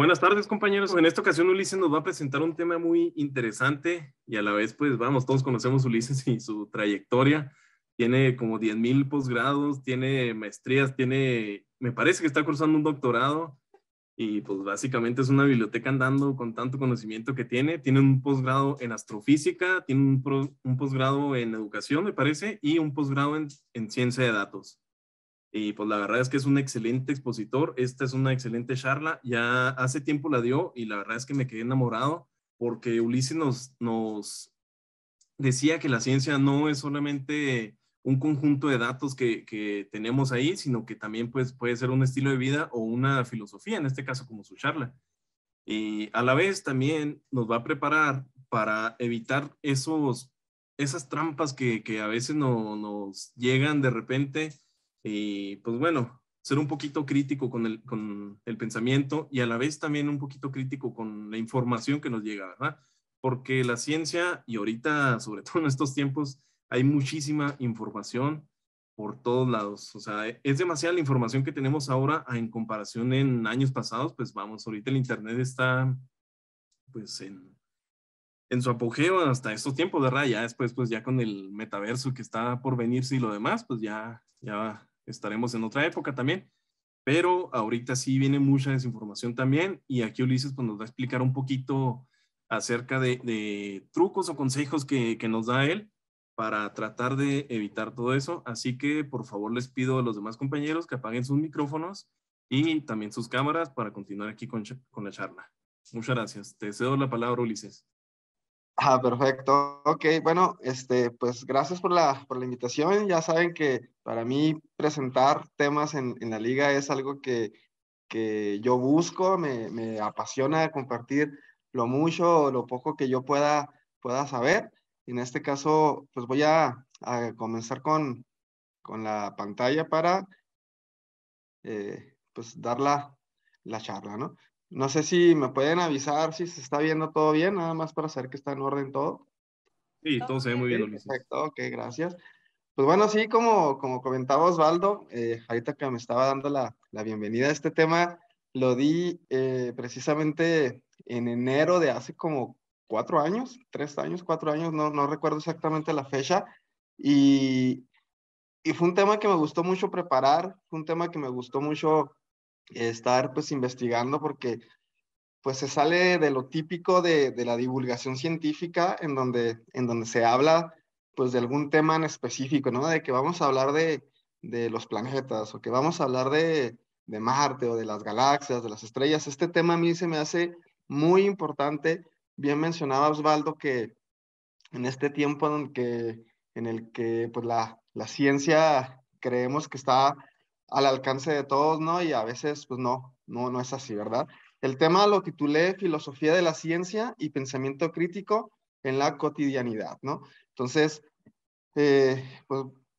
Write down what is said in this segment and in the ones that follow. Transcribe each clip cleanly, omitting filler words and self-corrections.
Buenas tardes, compañeros. En esta ocasión Ulises nos va a presentar un tema muy interesante y a la vez, pues vamos, todos conocemos a Ulises y su trayectoria. Tiene como 10,000 posgrados, tiene maestrías, me parece que está cursando un doctorado y pues básicamente es una biblioteca andando con tanto conocimiento que tiene. Tiene un posgrado en astrofísica, tiene un posgrado en educación, me parece, y un posgrado en ciencia de datos. Y pues la verdad es que es un excelente expositor. Esta es una excelente charla. Ya hace tiempo la dio y la verdad es que me quedé enamorado porque Ulises nos decía que la ciencia no es solamente un conjunto de datos que tenemos ahí, sino que también pues, puede ser un estilo de vida o una filosofía, en este caso como su charla. Y a la vez también nos va a preparar para evitar esas trampas que a veces nos llegan de repente y pues bueno, ser un poquito crítico con el pensamiento y a la vez también un poquito crítico con la información que nos llega, ¿verdad? Porque la ciencia y ahorita, sobre todo en estos tiempos, hay muchísima información por todos lados. O sea, es demasiada la información que tenemos ahora en comparación en años pasados. Pues vamos, ahorita el Internet está pues en su apogeo hasta estos tiempos, ¿verdad? Ya después, pues ya con el metaverso que está por venirse y lo demás, pues ya estaremos en otra época también. Pero ahorita sí viene mucha desinformación también y aquí Ulises pues nos va a explicar un poquito acerca de trucos o consejos que nos da él para tratar de evitar todo eso. Así que por favor les pido a los demás compañeros que apaguen sus micrófonos y también sus cámaras para continuar aquí con la charla. Muchas gracias. Te cedo la palabra, Ulises. Perfecto. Ok, bueno, pues gracias por la invitación. Ya saben que para mí presentar temas en la liga es algo que yo busco, me apasiona compartir lo mucho o lo poco que yo pueda saber. En este caso, pues voy a comenzar con la pantalla para pues dar la charla, ¿no? No sé si me pueden avisar si se está viendo todo bien, nada más para saber que está en orden todo. Sí, todo se ve muy bien, Sí, Ulises. perfecto, ok, gracias. Pues bueno, sí, como comentaba Osvaldo, ahorita que me estaba dando la bienvenida a este tema, lo di precisamente en enero de hace como 4 años, 3 años, 4 años, no recuerdo exactamente la fecha, y, y fue un tema que me gustó mucho preparar, fue un tema que me gustó mucho estar pues investigando porque pues se sale de lo típico de la divulgación científica en donde se habla pues de algún tema en específico, ¿no? De que vamos a hablar de los planetas o que vamos a hablar de Marte o de las galaxias, de las estrellas. Este tema a mí se me hace muy importante. Bien mencionaba Osvaldo que en este tiempo en el que pues la ciencia creemos que está al alcance de todos, ¿no? Y a veces pues no es así, ¿verdad? El tema lo titulé Filosofía de la Ciencia y Pensamiento Crítico en la Cotidianidad, ¿no? Entonces, pues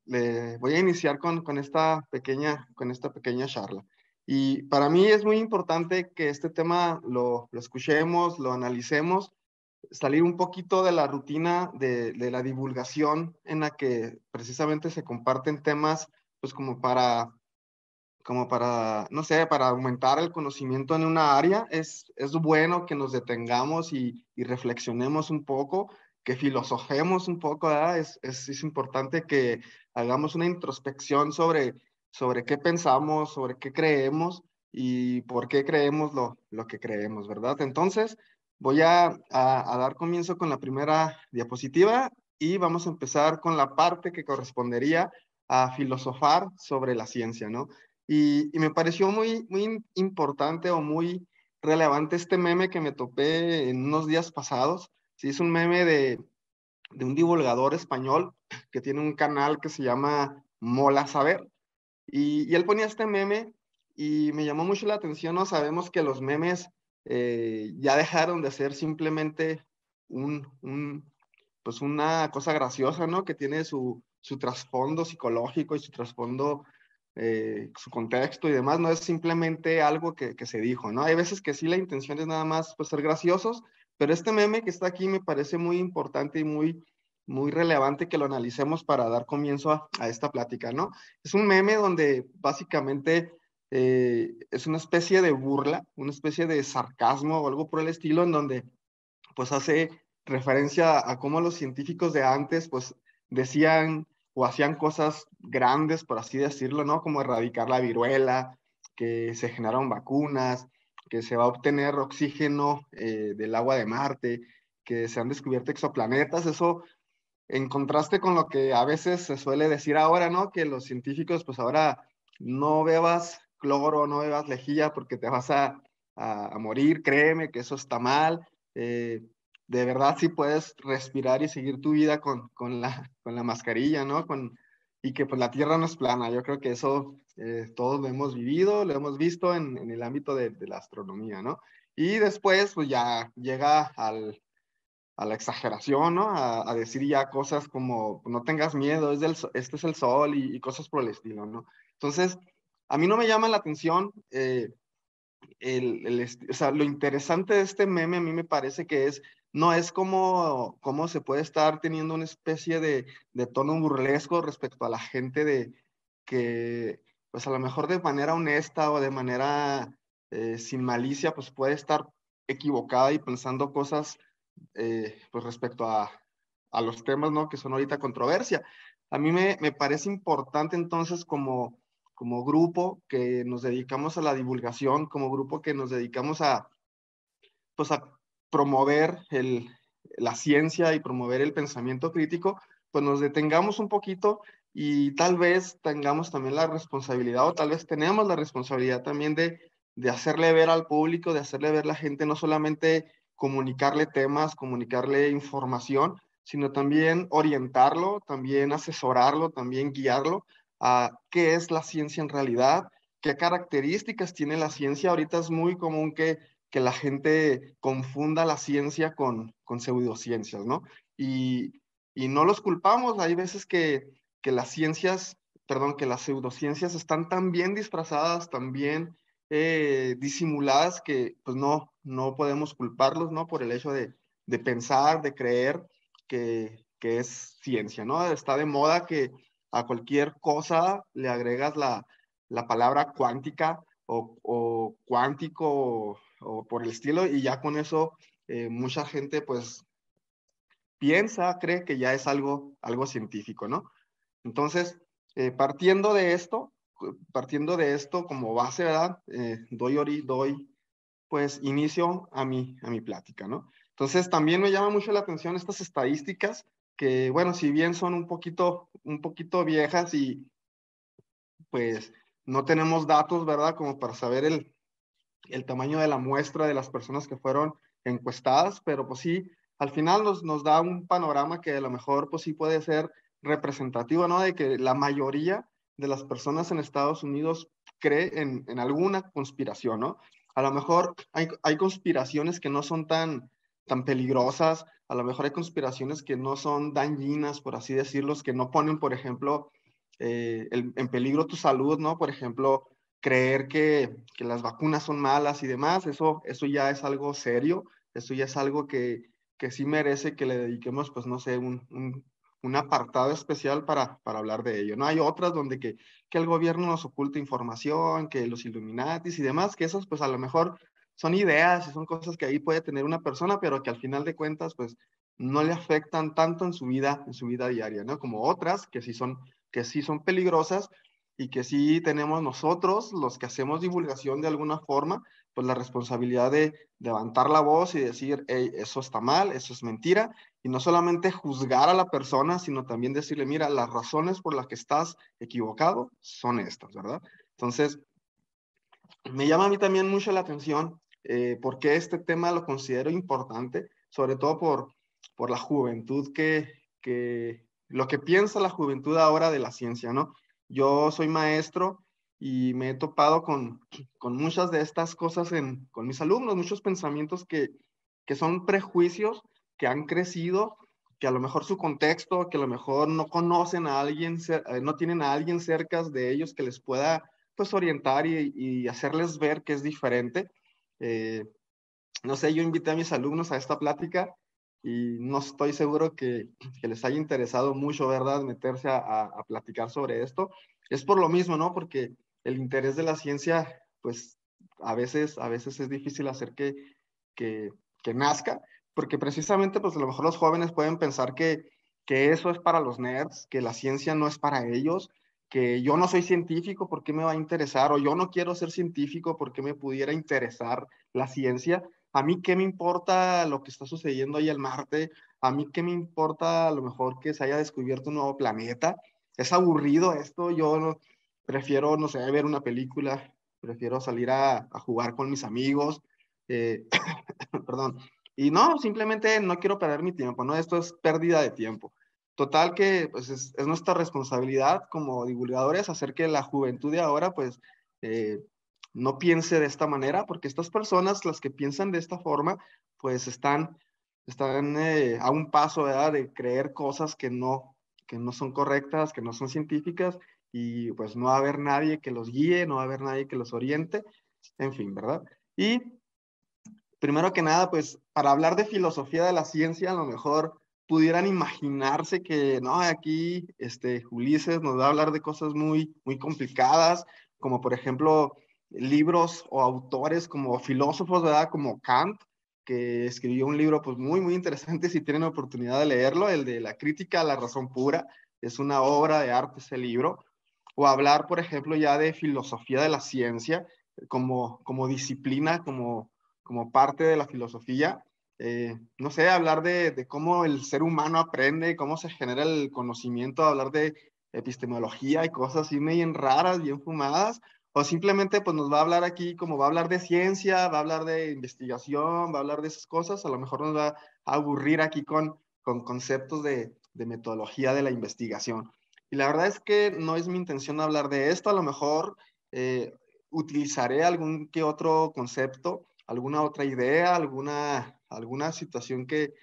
voy a iniciar con esta pequeña charla. Y para mí es muy importante que este tema lo escuchemos, lo analicemos, salir un poquito de la rutina de la divulgación en la que precisamente se comparten temas, pues como para, no sé, para aumentar el conocimiento en una área. Es bueno que nos detengamos y reflexionemos un poco, que filosofemos un poco, ¿verdad? Es importante que hagamos una introspección sobre qué pensamos, sobre qué creemos y por qué creemos lo que creemos, ¿verdad? Entonces, voy a dar comienzo con la primera diapositiva y vamos a empezar con la parte que correspondería a filosofar sobre la ciencia, ¿no? Y me pareció muy importante o muy relevante este meme que me topé en unos días pasados. Sí, es un meme de un divulgador español que tiene un canal que se llama Mola Saber. Y él ponía este meme y me llamó mucho la atención, ¿no? Sabemos que los memes ya dejaron de ser simplemente pues una cosa graciosa, ¿no? Que tiene su trasfondo psicológico y su trasfondo, su contexto y demás. No es simplemente algo que se dijo, ¿no? Hay veces que sí la intención es nada más pues ser graciosos, pero este meme que está aquí me parece muy importante y muy relevante que lo analicemos para dar comienzo a esta plática, ¿no? Es un meme donde básicamente es una especie de burla, una especie de sarcasmo o algo por el estilo, en donde pues hace referencia a cómo los científicos de antes pues decían o hacían cosas grandes, por así decirlo, ¿no? Como erradicar la viruela, que se generaron vacunas, que se va a obtener oxígeno del agua de Marte, que se han descubierto exoplanetas. Eso en contraste con lo que a veces se suele decir ahora, ¿no? Que los científicos, pues ahora no bebas cloro, no bebas lejía porque te vas a morir, créeme que eso está mal. De verdad sí puedes respirar y seguir tu vida con la mascarilla, ¿no? Y que pues la Tierra no es plana. Yo creo que eso todos lo hemos vivido, lo hemos visto en el ámbito de la astronomía, ¿no? Y después pues ya llega a la exageración, ¿no? A decir ya cosas como no tengas miedo, este es el sol y cosas por el estilo, ¿no? Entonces, a mí no me llama la atención, o sea, lo interesante de este meme a mí me parece que no es como se puede estar teniendo una especie de tono burlesco respecto a la gente que, pues a lo mejor de manera honesta o de manera sin malicia, pues puede estar equivocada y pensando cosas pues respecto a los temas, ¿no? Que son ahorita controversia. A mí me parece importante entonces como grupo que nos dedicamos a la divulgación, como grupo que nos dedicamos pues a promover la ciencia y promover el pensamiento crítico, pues nos detengamos un poquito y tal vez tengamos también la responsabilidad o tal vez tenemos la responsabilidad también de hacerle ver al público, de hacerle ver a la gente, no solamente comunicarle temas, comunicarle información, sino también orientarlo, también asesorarlo, también guiarlo a qué es la ciencia en realidad, qué características tiene la ciencia. Ahorita es muy común que la gente confunda la ciencia con pseudociencias, ¿no? Y no los culpamos, hay veces que las ciencias, perdón, que las pseudociencias están tan bien disfrazadas, tan bien disimuladas que pues no podemos culparlos, ¿no? Por el hecho de pensar, de creer que es ciencia, ¿no? Está de moda que a cualquier cosa le agregas la palabra cuántica o cuántico o por el estilo, y ya con eso mucha gente pues piensa, cree que ya es algo científico, ¿no? Entonces, partiendo de esto como base, ¿verdad? Doy pues inicio a mi plática, ¿no? Entonces, también me llama mucho la atención estas estadísticas que, bueno, si bien son un poquito viejas y pues no tenemos datos, ¿verdad? Como para saber el tamaño de la muestra de las personas que fueron encuestadas, pero pues sí, al final nos da un panorama que a lo mejor pues sí puede ser representativo, ¿no? De que la mayoría de las personas en Estados Unidos cree en alguna conspiración, ¿no? A lo mejor hay conspiraciones que no son tan peligrosas, a lo mejor hay conspiraciones que no son dañinas, por así decirlo, que no ponen, por ejemplo, en peligro tu salud, ¿no? Por ejemplo, creer que las vacunas son malas y demás, eso ya es algo serio, eso ya es algo que sí merece que le dediquemos, pues no sé, un apartado especial para hablar de ello, ¿no? Hay otras donde que el gobierno nos oculta información, que los Illuminatis y demás, que esos pues a lo mejor son ideas y son cosas que ahí puede tener una persona, pero que al final de cuentas pues no le afectan tanto en su vida diaria, ¿no? Como otras que sí son peligrosas y que sí tenemos nosotros, los que hacemos divulgación de alguna forma, pues la responsabilidad de levantar la voz y decir, hey, eso está mal, eso es mentira, y no solamente juzgar a la persona, sino también decirle, mira, las razones por las que estás equivocado son estas, ¿verdad? Entonces, me llama a mí también mucho la atención porque este tema lo considero importante, sobre todo por la juventud lo que piensa la juventud ahora de la ciencia, ¿no? Yo soy maestro y me he topado con muchas de estas cosas con mis alumnos, muchos pensamientos que son prejuicios que han crecido, que a lo mejor su contexto, que a lo mejor no conocen a alguien, no tienen a alguien cerca de ellos que les pueda pues orientar y hacerles ver que es diferente. Eh, no sé, yo invité a mis alumnos a esta plática y no estoy seguro que les haya interesado mucho, ¿verdad? Meterse a platicar sobre esto. Es por lo mismo, ¿no? Porque el interés de la ciencia, pues a veces es difícil hacer que, que nazca, porque precisamente pues a lo mejor los jóvenes pueden pensar que eso es para los nerds, que la ciencia no es para ellos, que yo no soy científico, ¿por qué me va a interesar? O yo no quiero ser científico, ¿por qué me pudiera interesar la ciencia? A mí qué me importa lo que está sucediendo ahí en Marte, a mí qué me importa a lo mejor que se haya descubierto un nuevo planeta. Es aburrido esto, yo prefiero, no sé, ver una película, prefiero salir a jugar con mis amigos, eh, perdón. Y no, simplemente no quiero perder mi tiempo, ¿no? Esto es pérdida de tiempo. Total que pues es nuestra responsabilidad como divulgadores hacer que la juventud de ahora pues eh, no piense de esta manera, porque estas personas, las que piensan de esta forma, pues están a un paso, ¿verdad? De creer cosas que no son correctas, que no son científicas, y pues no va a haber nadie que los guíe, no va a haber nadie que los oriente, en fin, ¿verdad? Y primero que nada, pues para hablar de filosofía de la ciencia, a lo mejor pudieran imaginarse que, no, aquí Ulises nos va a hablar de cosas muy complicadas, como por ejemplo libros o autores como filósofos, ¿verdad? Como Kant, que escribió un libro pues muy interesante si tienen oportunidad de leerlo, el de La crítica a la razón pura, es una obra de arte ese libro, o hablar, por ejemplo, ya de filosofía de la ciencia como disciplina, como parte de la filosofía. No sé, hablar de cómo el ser humano aprende, cómo se genera el conocimiento, hablar de epistemología y cosas así bien raras, bien fumadas, o simplemente pues nos va a hablar aquí como va a hablar de ciencia, va a hablar de investigación, va a hablar de esas cosas, a lo mejor nos va a aburrir aquí con conceptos de metodología de la investigación. Y la verdad es que no es mi intención hablar de esto, a lo mejor eh, utilizaré algún que otro concepto, alguna otra idea, alguna situación que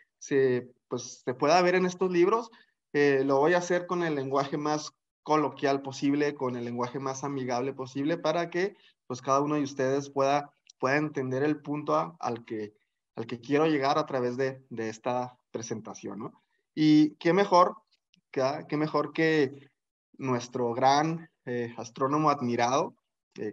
pues, se pueda ver en estos libros. Lo voy a hacer con el lenguaje más coloquial posible, con el lenguaje más amigable posible, para que pues, cada uno de ustedes pueda entender el punto al que quiero llegar a través de esta presentación, ¿no? Y qué mejor que nuestro gran astrónomo admirado,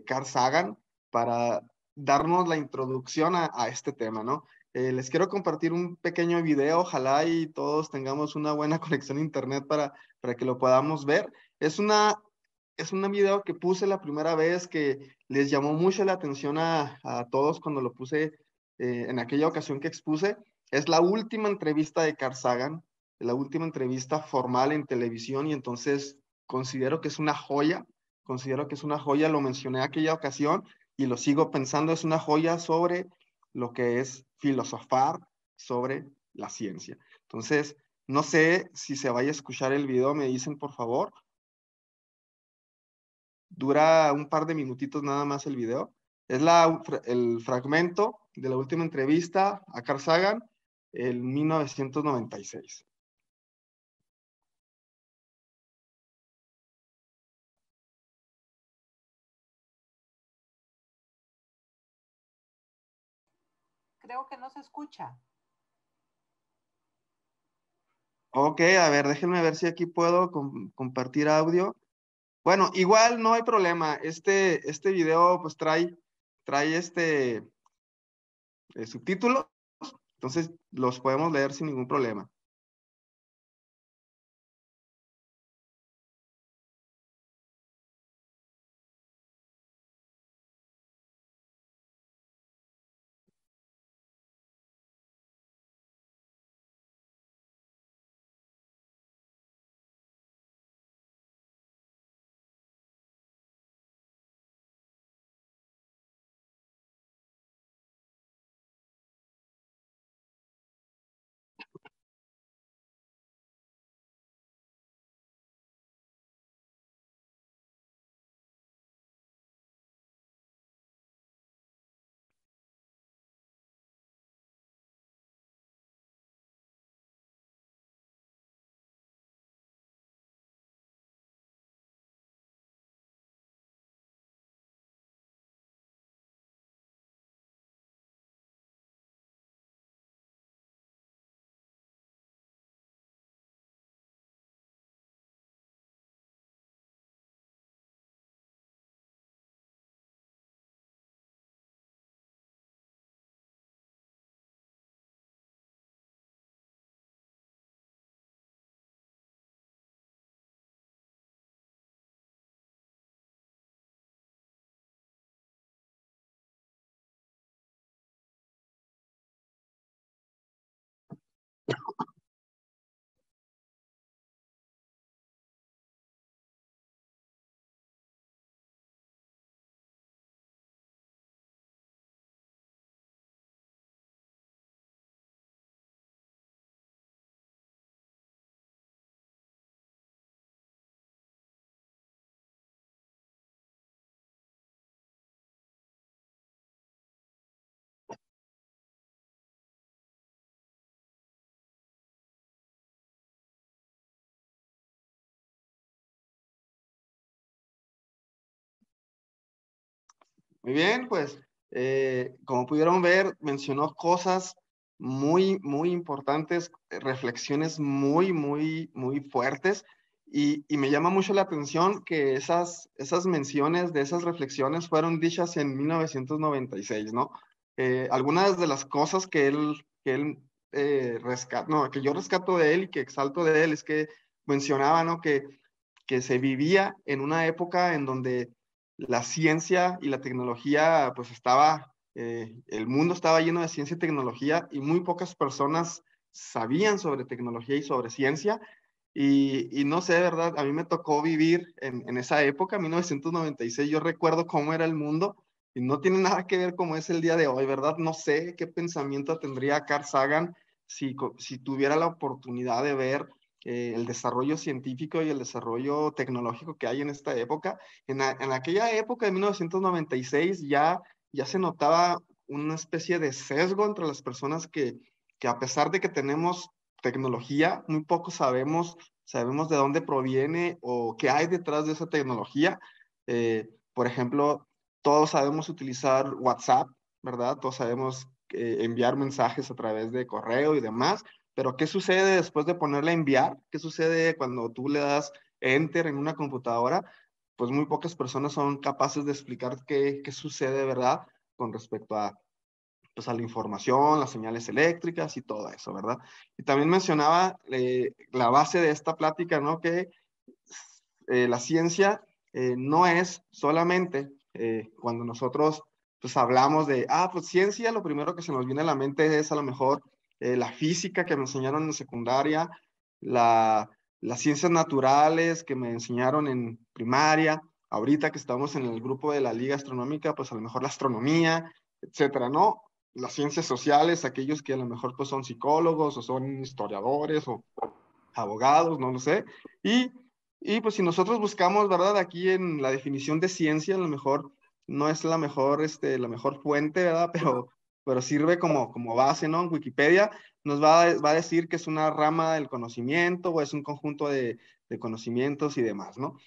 Carl Sagan, para darnos la introducción a este tema, ¿no? Les quiero compartir un pequeño video, ojalá y todos tengamos una buena conexión a internet para que lo podamos ver. Es un video que puse la primera vez que les llamó mucho la atención a todos cuando lo puse en aquella ocasión que expuse. Es la última entrevista de Carl Sagan, la última entrevista formal en televisión y entonces considero que es una joya, lo mencioné aquella ocasión y lo sigo pensando, es una joya sobre lo que es filosofar sobre la ciencia. Entonces, no sé si se vaya a escuchar el video, me dicen por favor. Dura un par de minutitos nada más el video. Es el fragmento de la última entrevista a Carl Sagan en 1996. Creo que no se escucha. Ok, a ver, déjenme ver si aquí puedo compartir audio. Bueno, igual no hay problema. Este video pues trae subtítulos, entonces los podemos leer sin ningún problema. Muy bien, pues como pudieron ver, mencionó cosas muy, muy importantes, reflexiones muy, muy, muy fuertes y me llama mucho la atención que esas menciones de esas reflexiones fueron dichas en 1996, ¿no? Algunas de las cosas que yo rescato de él y que exalto de él es que mencionaba, ¿no? Que se vivía en una época en donde la ciencia y la tecnología, pues el mundo estaba lleno de ciencia y tecnología y muy pocas personas sabían sobre tecnología y sobre ciencia. Y no sé, de verdad, a mí me tocó vivir en esa época, 1996, yo recuerdo cómo era el mundo y no tiene nada que ver cómo es el día de hoy, ¿verdad? No sé qué pensamiento tendría Carl Sagan si tuviera la oportunidad de ver el desarrollo científico y el desarrollo tecnológico que hay en esta época. En aquella época de 1996 ya se notaba una especie de sesgo entre las personas que a pesar de que tenemos tecnología, muy poco sabemos de dónde proviene o qué hay detrás de esa tecnología. Por ejemplo, todos sabemos utilizar WhatsApp, ¿verdad? Todos sabemos enviar mensajes a través de correo y demás, pero ¿qué sucede después de ponerle a enviar? ¿Qué sucede cuando tú le das enter en una computadora? Pues muy pocas personas son capaces de explicar qué sucede, ¿verdad? Con respecto pues, a la información, las señales eléctricas y todo eso, ¿verdad? Y también mencionaba la base de esta plática, ¿no? Que la ciencia no es solamente cuando nosotros pues hablamos de, pues ciencia, lo primero que se nos viene a la mente es a lo mejor la física que me enseñaron en secundaria, las ciencias naturales que me enseñaron en primaria, ahorita que estamos en el grupo de la Liga Astronómica, pues a lo mejor la astronomía, etcétera, ¿no? Las ciencias sociales, aquellos que a lo mejor pues son psicólogos o son historiadores o abogados, no lo sé. Y, y pues si nosotros buscamos, ¿verdad? Aquí en la definición de ciencia, a lo mejor no es la mejor fuente, ¿verdad? Pero sirve como base, ¿no? En Wikipedia nos va a decir que es una rama del conocimiento o es un conjunto de conocimientos y demás, ¿no?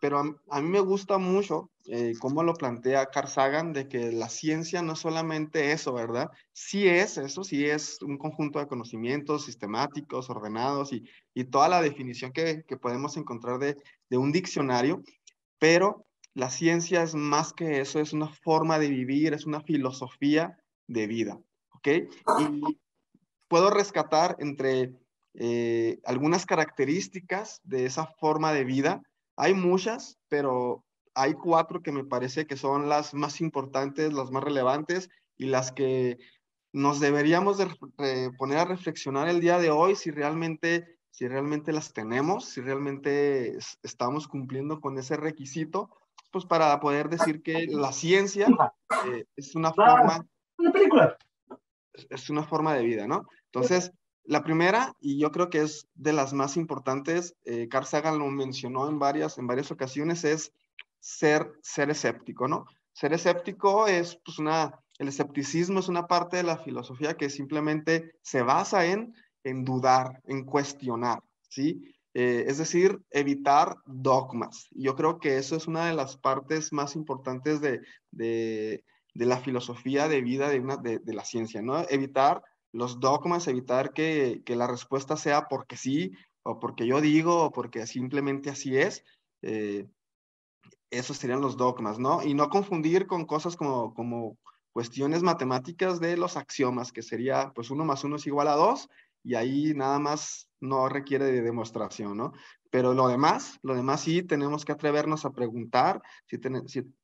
Pero a mí me gusta mucho cómo lo plantea Carl Sagan, de que la ciencia no es solamente eso, ¿verdad? Sí es eso, sí es un conjunto de conocimientos sistemáticos, ordenados y toda la definición que podemos encontrar de un diccionario, pero la ciencia es más que eso, es una forma de vivir, es una filosofía de vida, ¿ok? Y puedo rescatar entre algunas características de esa forma de vida. Hay muchas, pero hay cuatro que me parece que son las más importantes, las más relevantes y las que nos deberíamos de poner a reflexionar el día de hoy si realmente las tenemos, si realmente estamos cumpliendo con ese requisito, pues para poder decir que la ciencia es es una forma de vida, ¿no? Entonces, la primera, y yo creo que es de las más importantes, Carl Sagan lo mencionó en varias ocasiones, es ser escéptico, ¿no? Ser escéptico es, pues, el escepticismo es una parte de la filosofía que simplemente se basa en dudar, en cuestionar, ¿sí? Es decir, evitar dogmas. Yo creo que eso es una de las partes más importantes de de la filosofía de vida de la ciencia, ¿no? Evitar los dogmas, evitar que la respuesta sea porque sí, o porque yo digo, o porque simplemente así es. Eh, Esos serían los dogmas, ¿no? Y no confundir con cosas como cuestiones matemáticas de los axiomas, que sería, pues, 1 más 1 es igual a 2, y ahí nada más no requiere de demostración, ¿no? Pero lo demás sí tenemos que atrevernos a preguntar, sí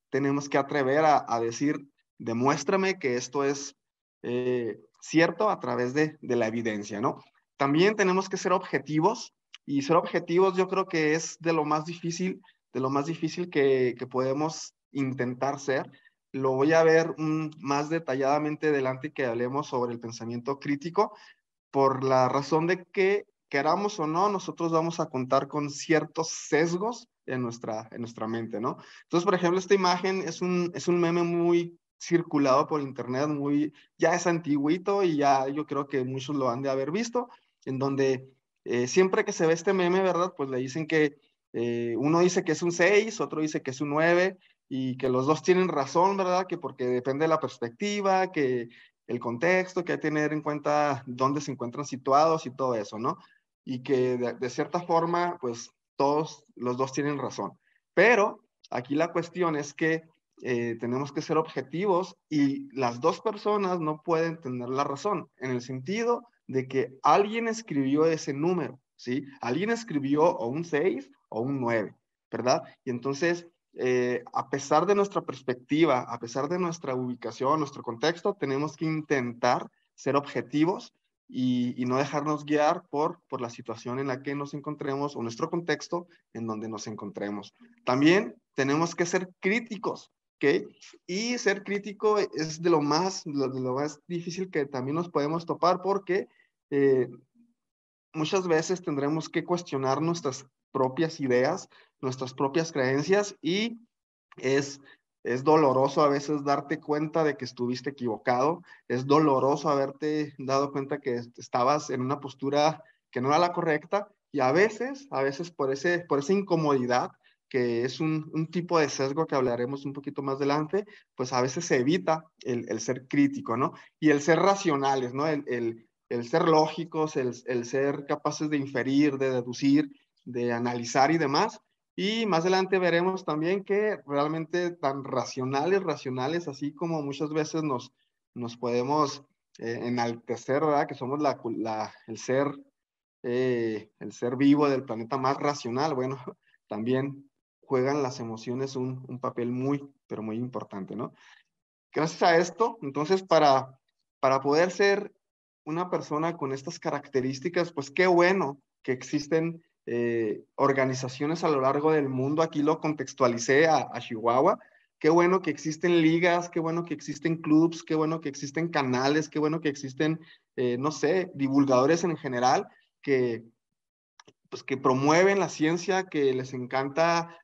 tenemos que atrever a decir, demuéstrame que esto es cierto a través de la evidencia, ¿no? También tenemos que ser objetivos, y ser objetivos yo creo que es de lo más difícil que podemos intentar ser. Lo voy a ver más detalladamente adelante que hablemos sobre el pensamiento crítico, por la razón de que, queramos o no, nosotros vamos a contar con ciertos sesgos en nuestra mente, ¿no? Entonces, por ejemplo, esta imagen es un meme muy circulado por internet, ya es antiguito y ya yo creo que muchos lo han de haber visto, en donde siempre que se ve este meme, ¿verdad? Pues le dicen que uno dice que es un 6, otro dice que es un 9, y que los dos tienen razón, ¿verdad? Que porque depende de la perspectiva, que el contexto, que hay que tener en cuenta dónde se encuentran situados y todo eso, ¿no? Y que de cierta forma, pues todos los dos tienen razón. Pero aquí la cuestión es que tenemos que ser objetivos y las dos personas no pueden tener la razón, en el sentido de que alguien escribió ese número, ¿sí? Alguien escribió o un 6 o un 9, ¿verdad? Y entonces, a pesar de nuestra perspectiva, a pesar de nuestra ubicación, nuestro contexto, tenemos que intentar ser objetivos y no dejarnos guiar por la situación en la que nos encontremos o nuestro contexto en donde nos encontremos. También tenemos que ser críticos, ¿ok? Y ser crítico es de lo más difícil que también nos podemos topar porque eh, muchas veces tendremos que cuestionar nuestras propias ideas, nuestras propias creencias y es, es doloroso a veces darte cuenta de que estuviste equivocado, es doloroso haberte dado cuenta que estabas en una postura que no era la correcta y a veces por esa incomodidad, que es un tipo de sesgo que hablaremos un poquito más adelante, pues a veces se evita el ser crítico, ¿no? Y el ser racionales, ¿no? El ser lógicos, el ser capaces de inferir, de deducir, de analizar y demás. Y más adelante veremos también que realmente tan racionales, así como muchas veces nos podemos enaltecer, ¿verdad? Que somos el ser vivo del planeta más racional. Bueno, también juegan las emociones un papel muy, pero muy importante, ¿no? Gracias a esto, entonces, para poder ser una persona con estas características, pues qué bueno que existen organizaciones a lo largo del mundo. Aquí lo contextualicé a Chihuahua. Qué bueno que existen ligas, qué bueno que existen clubs, qué bueno que existen canales, qué bueno que existen, no sé, divulgadores en general que, pues, que promueven la ciencia, que les encanta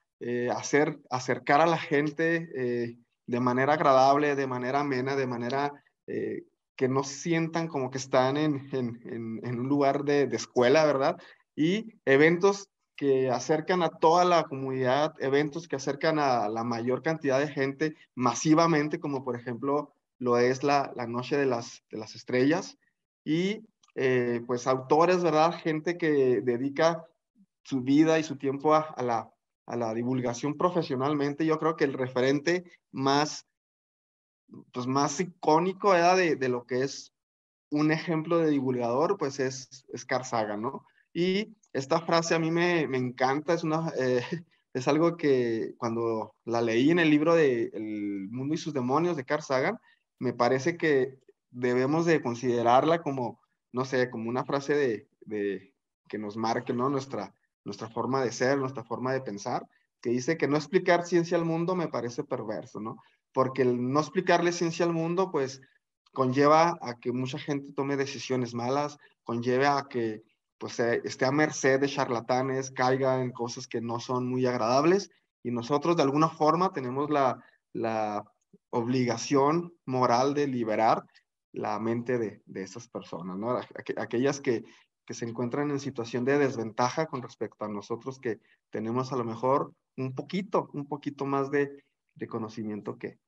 acercar a la gente de manera agradable, de manera amena, de manera que no sientan como que están en un lugar de escuela, ¿verdad? Y eventos que acercan a toda la comunidad, eventos que acercan a la mayor cantidad de gente masivamente, como por ejemplo lo es la Noche de las Estrellas. Y pues autores, ¿verdad? Gente que dedica su vida y su tiempo a la divulgación profesionalmente. Yo creo que el referente más, pues más icónico, ¿verdad? De lo que es un ejemplo de divulgador, pues es Carl Sagan, ¿no? Y esta frase a mí me encanta, es algo que cuando la leí en el libro de El mundo y sus demonios de Carl Sagan, me parece que debemos de considerarla como, no sé, como una frase que nos marque, ¿no? Nuestra forma de ser, nuestra forma de pensar, que dice que no explicar ciencia al mundo me parece perverso, ¿no? Porque el no explicarle ciencia al mundo, pues conlleva a que mucha gente tome decisiones malas, conlleva a que pues esté a merced de charlatanes, caiga en cosas que no son muy agradables y nosotros de alguna forma tenemos la obligación moral de liberar la mente de esas personas, ¿no? Aquellas que se encuentran en situación de desventaja con respecto a nosotros que tenemos a lo mejor un poquito más de conocimiento que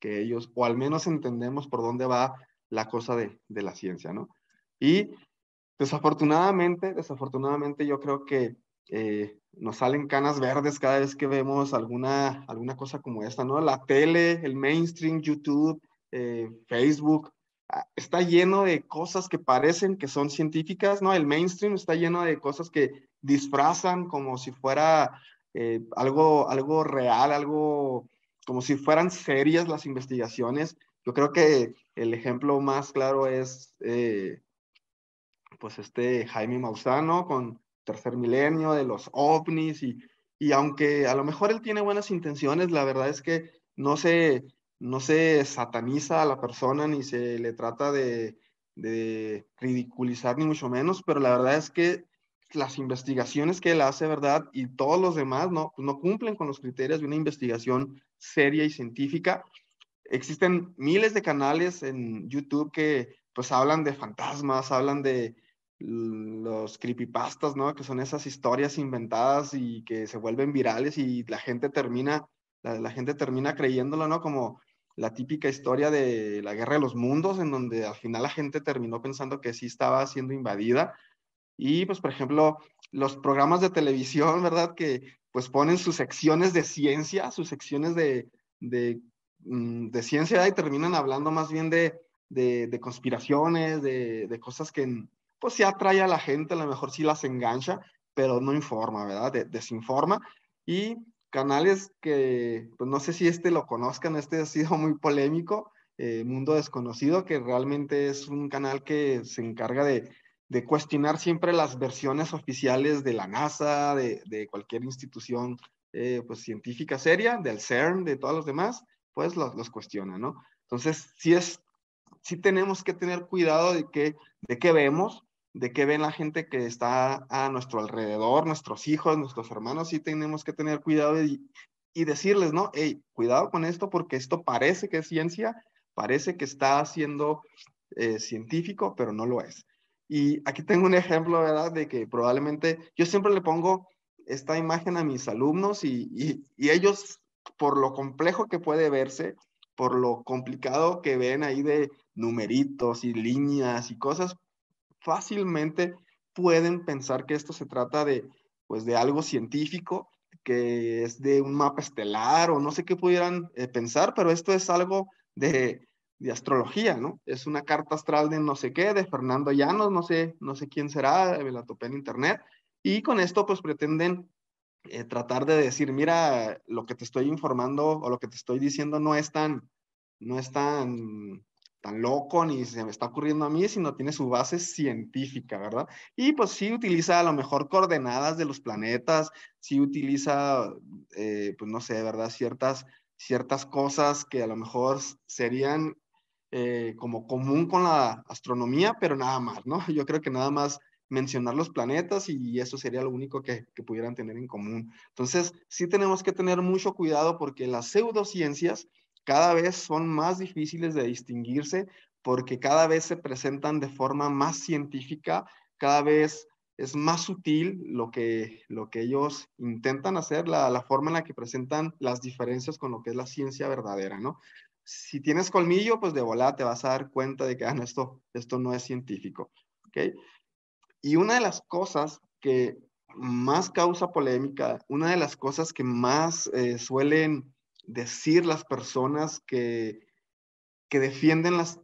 ellos, o al menos entendemos por dónde va la cosa de la ciencia, ¿no? Y desafortunadamente yo creo que nos salen canas verdes cada vez que vemos alguna cosa como esta, ¿no? La tele, el mainstream, YouTube, Facebook, está lleno de cosas que parecen que son científicas, ¿no? El mainstream está lleno de cosas que disfrazan como si fuera algo real, algo como si fueran serias las investigaciones. Yo creo que el ejemplo más claro es pues Jaime Maussan con Tercer Milenio, de los ovnis, y aunque a lo mejor él tiene buenas intenciones, la verdad es que no se sataniza a la persona ni se le trata de ridiculizar ni mucho menos, pero la verdad es que las investigaciones que él hace, ¿verdad? Y todos los demás pues no cumplen con los criterios de una investigación seria y científica. Existen miles de canales en YouTube que pues hablan de fantasmas, hablan de los creepypastas, ¿no? Que son esas historias inventadas y que se vuelven virales y la gente termina la gente termina creyéndolo, ¿no? Como la típica historia de la Guerra de los Mundos, en donde al final la gente terminó pensando que sí estaba siendo invadida. Y pues, por ejemplo, los programas de televisión, ¿verdad? Que pues ponen sus secciones de ciencia, sus secciones de, de ciencia y terminan hablando más bien de conspiraciones, de cosas que pues sí atrae a la gente, a lo mejor sí las engancha, pero no informa, ¿verdad? Desinforma. Y canales que, pues no sé si este lo conozcan, este ha sido muy polémico, Mundo Desconocido, que realmente es un canal que se encarga de cuestionar siempre las versiones oficiales de la NASA, de cualquier institución pues científica seria, del CERN, de todos los demás, pues los cuestiona, ¿no? Entonces, sí tenemos que tener cuidado de qué vemos, de qué ven la gente que está a nuestro alrededor, nuestros hijos, nuestros hermanos, sí tenemos que tener cuidado y decirles, ¿no? Hey, cuidado con esto porque esto parece que es ciencia, parece que está siendo científico, pero no lo es. Y aquí tengo un ejemplo, ¿verdad? De que probablemente yo siempre le pongo esta imagen a mis alumnos y ellos, por lo complejo que puede verse, por lo complicado que ven ahí de numeritos y líneas y cosas, fácilmente pueden pensar que esto se trata pues, de algo científico, que es de un mapa estelar o no sé qué pudieran pensar, pero esto es algo de astrología, ¿no? Es una carta astral de no sé qué, de Fernando Llanos, no sé quién será, me la topé en internet, y con esto pues pretenden tratar de decir, mira, lo que te estoy informando o lo que te estoy diciendo no es tan loco ni se me está ocurriendo a mí, sino tiene su base científica, ¿verdad? Y pues sí utiliza a lo mejor coordenadas de los planetas, sí utiliza, pues no sé, ¿verdad? Ciertas cosas que a lo mejor serían como común con la astronomía, pero nada más, ¿no? Yo creo que nada más mencionar los planetas y eso sería lo único que pudieran tener en común. Entonces, sí tenemos que tener mucho cuidado porque las pseudociencias cada vez son más difíciles de distinguirse porque cada vez se presentan de forma más científica, cada vez es más sutil lo que ellos intentan hacer, la forma en la que presentan las diferencias con lo que es la ciencia verdadera, ¿no? Si tienes colmillo, pues de volada te vas a dar cuenta de que no, esto no es científico, ¿ok? Y una de las cosas que más causa polémica, una de las cosas que más suelen decir las personas que defienden las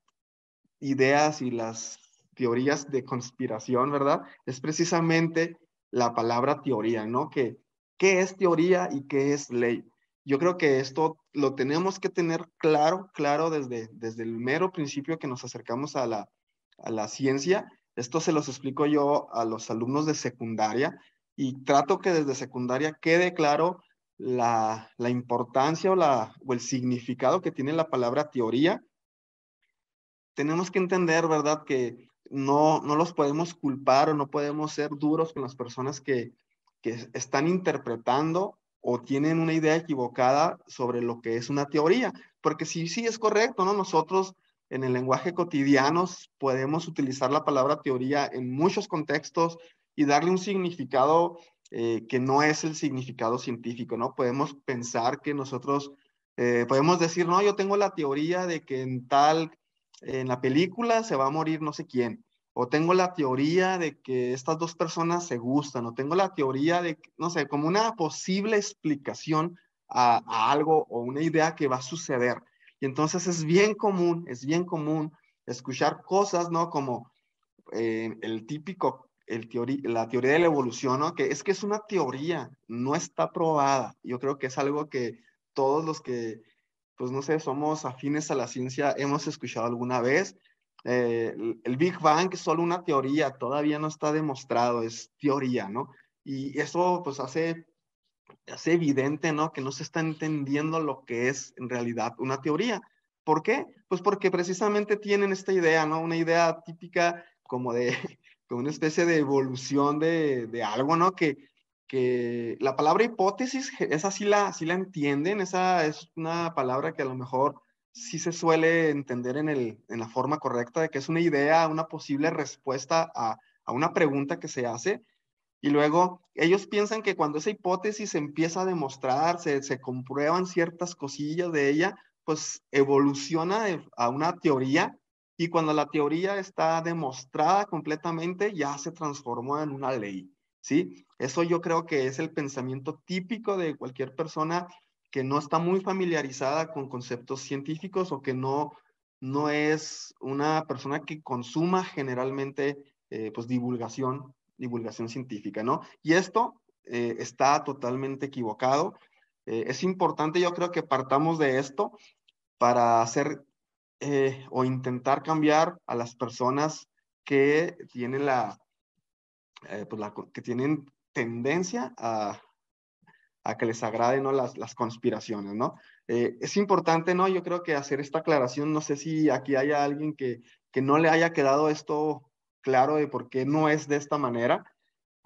ideas y las teorías de conspiración, ¿verdad? Es precisamente la palabra teoría, ¿no? ¿Qué es teoría y qué es ley? Yo creo que esto lo tenemos que tener claro desde el mero principio que nos acercamos a la ciencia. Esto se los explico yo a los alumnos de secundaria y trato que desde secundaria quede claro la importancia o el significado que tiene la palabra teoría. Tenemos que entender, ¿verdad? Que no los podemos culpar o no podemos ser duros con las personas que están interpretando o tienen una idea equivocada sobre lo que es una teoría. Porque sí es correcto, ¿no? Nosotros en el lenguaje cotidiano podemos utilizar la palabra teoría en muchos contextos y darle un significado que no es el significado científico, ¿no? Podemos pensar que nosotros, podemos decir, no, yo tengo la teoría de que en la película se va a morir no sé quién, o tengo la teoría de que estas dos personas se gustan, o tengo la teoría de, no sé, como una posible explicación a algo o una idea que va a suceder. Y entonces es bien común escuchar cosas, ¿no? Como el típico, la teoría de la evolución, ¿no? Que es una teoría, no está probada. Yo creo que es algo que todos los que pues no sé, somos afines a la ciencia, hemos escuchado alguna vez. El Big Bang es solo una teoría, todavía no está demostrado, es teoría, ¿no? Y eso pues hace evidente, ¿no? Que no se está entendiendo lo que es en realidad una teoría. ¿Por qué? Pues porque precisamente tienen esta idea, ¿no? Una idea típica como de, como una especie de evolución de algo, ¿no? Que la palabra hipótesis, esa sí la entienden, esa es una palabra que a lo mejor sí se suele entender en la forma correcta, de que es una idea, una posible respuesta a una pregunta que se hace, Y luego ellos piensan que cuando esa hipótesis se empieza a demostrar, se comprueban ciertas cosillas de ella, pues evoluciona a una teoría, y cuando la teoría está demostrada completamente, ya se transformó en una ley, ¿sí? Eso yo creo que es el pensamiento típico de cualquier persona que no está muy familiarizada con conceptos científicos, o que no es una persona que consuma generalmente pues divulgación científica, ¿no? Y esto está totalmente equivocado. Es importante, yo creo, que partamos de esto para hacer o intentar cambiar a las personas que tienen que tienen tendencia a que les agraden, ¿no? Las conspiraciones, ¿no? Es importante, ¿no? Yo creo que hacer esta aclaración. No sé si aquí haya alguien que no le haya quedado esto claro de por qué no es de esta manera.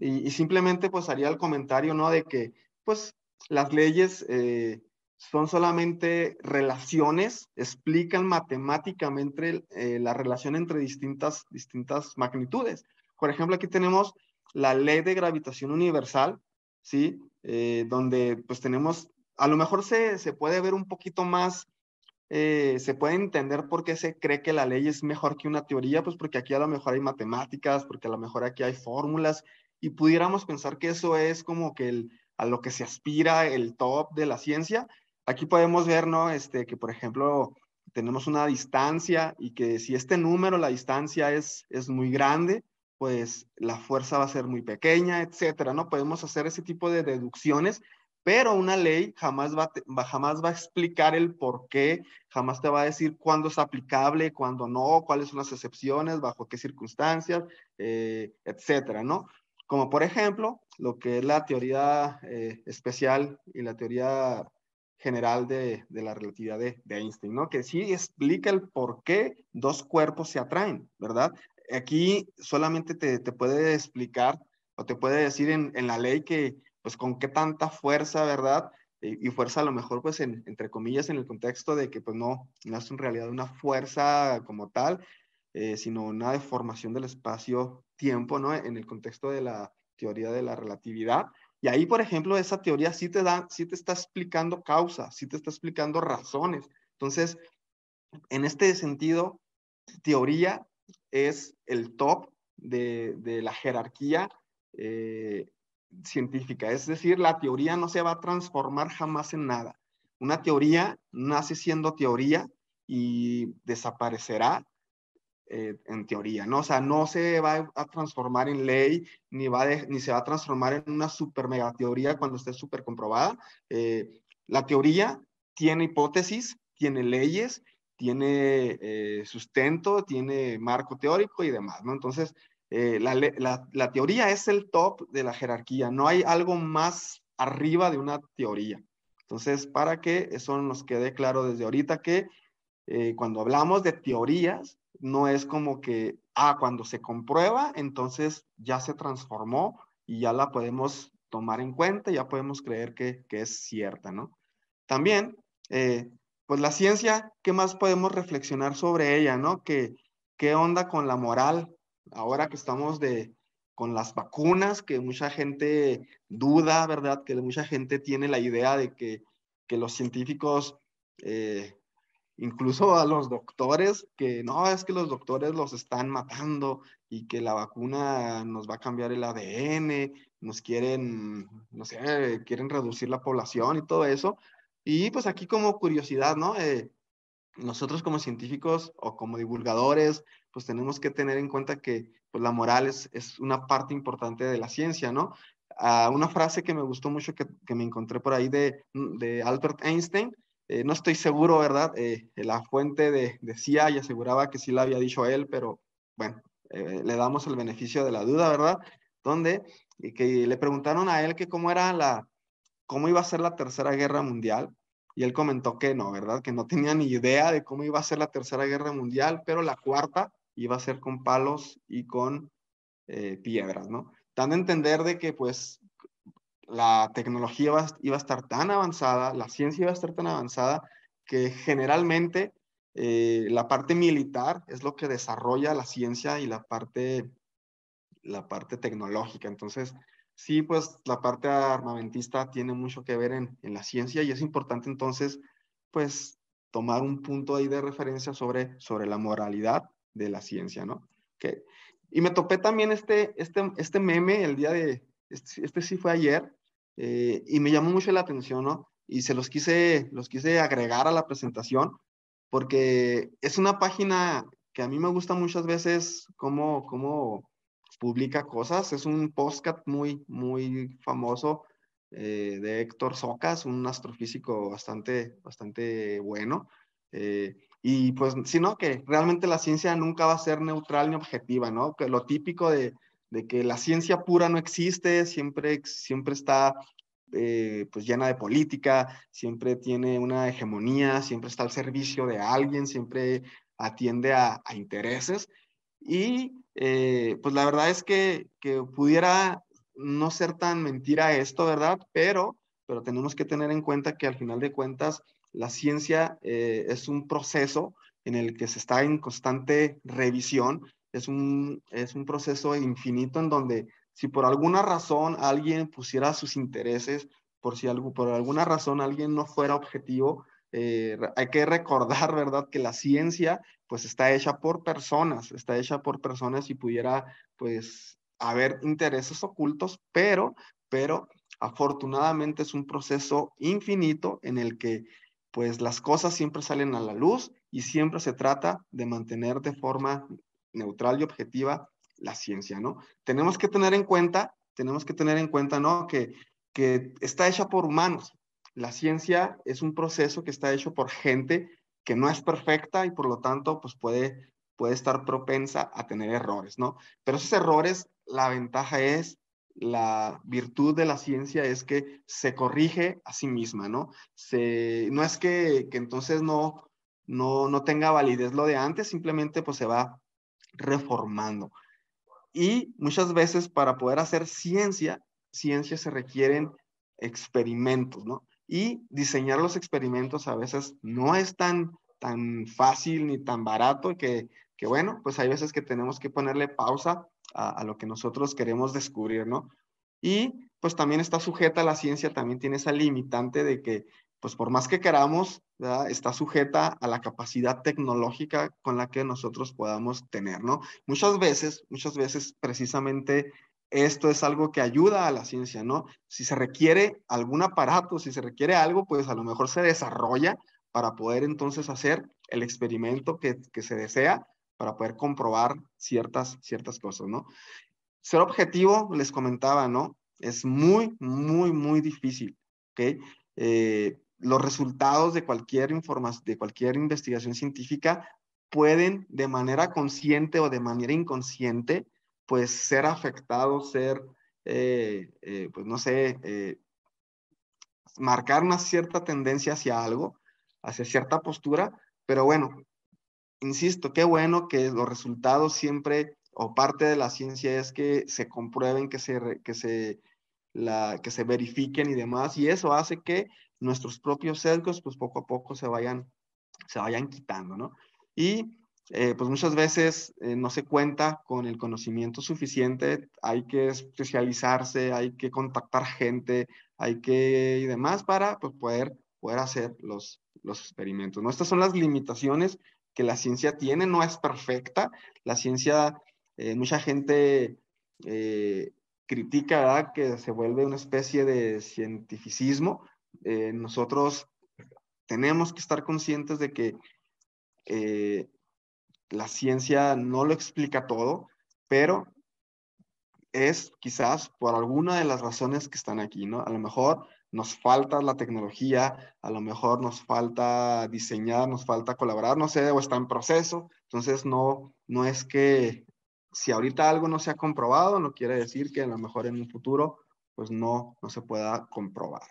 Y simplemente pues haría el comentario, ¿no? De que pues las leyes son solamente relaciones, explican matemáticamente la relación entre distintas magnitudes. Por ejemplo, aquí tenemos la ley de gravitación universal, ¿sí? Donde pues tenemos, a lo mejor se puede ver un poquito más, se puede entender por qué se cree que la ley es mejor que una teoría, pues porque aquí a lo mejor hay matemáticas, porque a lo mejor aquí hay fórmulas, y pudiéramos pensar que eso es como que a lo que se aspira el top de la ciencia. Aquí podemos ver, ¿no? Que por ejemplo tenemos una distancia, y que si este número, la distancia es muy grande, pues la fuerza va a ser muy pequeña, etcétera, ¿no? Podemos hacer ese tipo de deducciones, pero una ley jamás va a explicar el por qué, jamás te va a decir cuándo es aplicable, cuándo no, cuáles son las excepciones, bajo qué circunstancias, etcétera, ¿no? Como por ejemplo, lo que es la teoría especial y la teoría general de la relatividad de Einstein, ¿no? Que sí explica el por qué dos cuerpos se atraen, ¿verdad? Aquí solamente te puede explicar, o te puede decir en la ley que, pues, con qué tanta fuerza, ¿verdad? Y fuerza a lo mejor, pues, entre comillas, en el contexto de que, pues, no es en realidad una fuerza como tal, sino una deformación del espacio-tiempo, ¿no? En el contexto de la teoría de la relatividad. Y ahí, por ejemplo, esa teoría sí te está explicando causas, sí te está explicando razones. Entonces, en este sentido, teoría es el top de la jerarquía eh, científica. Es decir, la teoría no se va a transformar jamás en nada. Una teoría nace siendo teoría y desaparecerá en teoría, ¿no? O sea, no se va a transformar en ley, ni se va a transformar en una super mega teoría cuando esté súper comprobada. La teoría tiene hipótesis, tiene leyes, tiene sustento, tiene marco teórico y demás, ¿no? Entonces, la teoría es el top de la jerarquía, no hay algo más arriba de una teoría. Entonces, para que eso nos quede claro desde ahorita, que cuando hablamos de teorías, no es como que, cuando se comprueba, entonces ya se transformó y ya la podemos tomar en cuenta, ya podemos creer que es cierta, ¿no? También, pues la ciencia, ¿qué más podemos reflexionar sobre ella, ¿no? ¿Qué onda con la moral ahora que estamos con las vacunas, que mucha gente duda, ¿verdad? Que mucha gente tiene la idea de que los científicos incluso a los doctores, que no, es que los doctores los están matando y que la vacuna nos va a cambiar el ADN, nos quieren, no sé, quieren reducir la población y todo eso. Y pues aquí como curiosidad, ¿no? Nosotros como científicos o como divulgadores, pues tenemos que tener en cuenta que pues, la moral es una parte importante de la ciencia, ¿no? Una frase que me gustó mucho que me encontré por ahí de Albert Einstein, no estoy seguro, ¿verdad? La fuente decía y aseguraba que sí la había dicho él, pero bueno, le damos el beneficio de la duda, ¿verdad? Donde que le preguntaron a él que cómo iba a ser la Tercera Guerra Mundial, y él comentó que no, ¿verdad? Que no tenía ni idea de cómo iba a ser la Tercera Guerra Mundial, pero la cuarta iba a ser con palos y con piedras, ¿no? Dando a entender de que pues la tecnología iba a estar tan avanzada, la ciencia iba a estar tan avanzada, que generalmente la parte militar es lo que desarrolla la ciencia y la parte tecnológica. Entonces, sí, pues la parte armamentista tiene mucho que ver en la ciencia y es importante entonces, pues, tomar un punto ahí de referencia sobre la moralidad de la ciencia, ¿no? Okay. Y me topé también este meme el día de, este sí fue ayer, y me llamó mucho la atención, ¿no? Y los quise agregar a la presentación porque es una página que a mí me gusta muchas veces cómo publica cosas. Es un podcast muy famoso de Héctor Socas, un astrofísico bastante bueno. Y pues, sí, ¿no? Que realmente la ciencia nunca va a ser neutral ni objetiva, ¿no? Que lo típico de que la ciencia pura no existe, siempre está pues llena de política, siempre tiene una hegemonía, siempre está al servicio de alguien, siempre atiende a intereses. Y pues la verdad es que pudiera no ser tan mentira esto, ¿verdad? Pero tenemos que tener en cuenta que al final de cuentas la ciencia es un proceso en el que se está en constante revisión, es un proceso infinito en donde si por alguna razón alguien pusiera sus intereses, por alguna razón alguien no fuera objetivo, hay que recordar, ¿verdad?, que la ciencia pues está hecha por personas y pudiera pues haber intereses ocultos, pero afortunadamente es un proceso infinito en el que pues las cosas siempre salen a la luz y siempre se trata de mantener de forma neutral y objetiva la ciencia, ¿no? Tenemos que tener en cuenta, ¿no? Que está hecha por humanos. La ciencia es un proceso que está hecho por gente que no es perfecta y por lo tanto pues puede estar propensa a tener errores, ¿no? Pero esos errores, la ventaja es, la virtud de la ciencia es que se corrige a sí misma, ¿no? No es que entonces no tenga validez lo de antes, simplemente pues se va reformando. Y muchas veces para poder hacer ciencia se requieren experimentos, ¿no? Y diseñar los experimentos a veces no es tan fácil ni tan barato que bueno, pues hay veces que tenemos que ponerle pausa a lo que nosotros queremos descubrir, ¿no? Y pues también está sujeta la ciencia, también tiene esa limitante de que, pues por más que queramos, ¿verdad?, está sujeta a la capacidad tecnológica con la que nosotros podamos tener, ¿no? Muchas veces precisamente esto es algo que ayuda a la ciencia, ¿no? Si se requiere algún aparato, si se requiere algo, pues a lo mejor se desarrolla para poder entonces hacer el experimento que se desea para poder comprobar ciertas cosas, ¿no? Ser objetivo, les comentaba, ¿no? Es muy difícil, ¿ok? Los resultados de de cualquier investigación científica pueden de manera consciente o de manera inconsciente, pues ser afectados, pues no sé, marcar una cierta tendencia hacia algo, hacia cierta postura, pero bueno, insisto, qué bueno que los resultados siempre, o parte de la ciencia es que se comprueben, que se verifiquen y demás, y eso hace que nuestros propios sesgos, pues poco a poco se vayan quitando, ¿no? Y pues muchas veces no se cuenta con el conocimiento suficiente, hay que especializarse, hay que contactar gente, y demás para pues, poder hacer los experimentos, ¿no? Estas son las limitaciones que la ciencia tiene, no es perfecta, la ciencia, mucha gente critica, ¿verdad?, que se vuelve una especie de cientificismo. Nosotros tenemos que estar conscientes de que eh, la ciencia no lo explica todo, pero es quizás por alguna de las razones que están aquí, ¿no? A lo mejor nos falta la tecnología, a lo mejor nos falta diseñar, nos falta colaborar, no sé, o está en proceso. Entonces, no es que si ahorita algo no se ha comprobado, no quiere decir que a lo mejor en un futuro, pues no se pueda comprobar.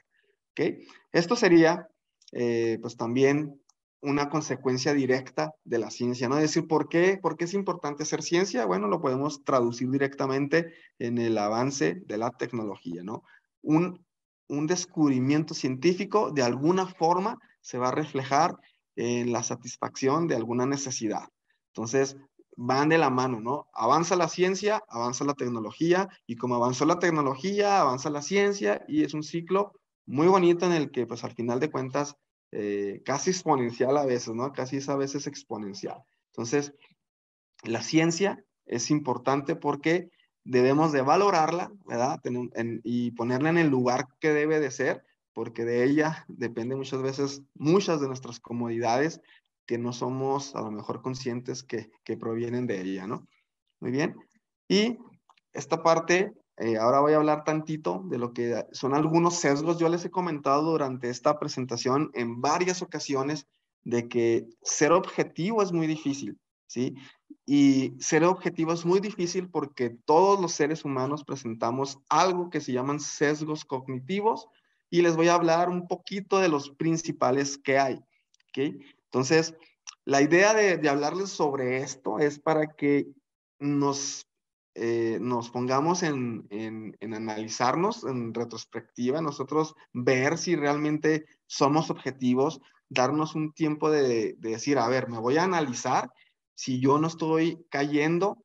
¿Ok? Esto sería, pues también una consecuencia directa de la ciencia, ¿no? Es decir, ¿por qué es importante hacer ciencia? Bueno, lo podemos traducir directamente en el avance de la tecnología, ¿no? Un descubrimiento científico de alguna forma se va a reflejar en la satisfacción de alguna necesidad. Entonces, van de la mano, ¿no? Avanza la ciencia, avanza la tecnología, y como avanzó la tecnología, avanza la ciencia, y es un ciclo muy bonito en el que, pues al final de cuentas, casi exponencial a veces, ¿no? Casi es a veces exponencial. Entonces, la ciencia es importante porque debemos de valorarla, ¿verdad? Y ponerla en el lugar que debe de ser, porque de ella depende muchas veces muchas de nuestras comodidades que no somos a lo mejor conscientes que provienen de ella, ¿no? Muy bien. Y esta parte, ahora voy a hablar tantito de lo que son algunos sesgos. Yo les he comentado durante esta presentación en varias ocasiones de que ser objetivo es muy difícil, ¿sí? Y ser objetivo es muy difícil porque todos los seres humanos presentamos algo que se llaman sesgos cognitivos, y les voy a hablar un poquito de los principales que hay, ¿ok? Entonces, la idea de hablarles sobre esto es para que nos, nos pongamos en analizarnos en retrospectiva, nosotros ver si realmente somos objetivos, darnos un tiempo de decir, a ver, me voy a analizar si yo no estoy cayendo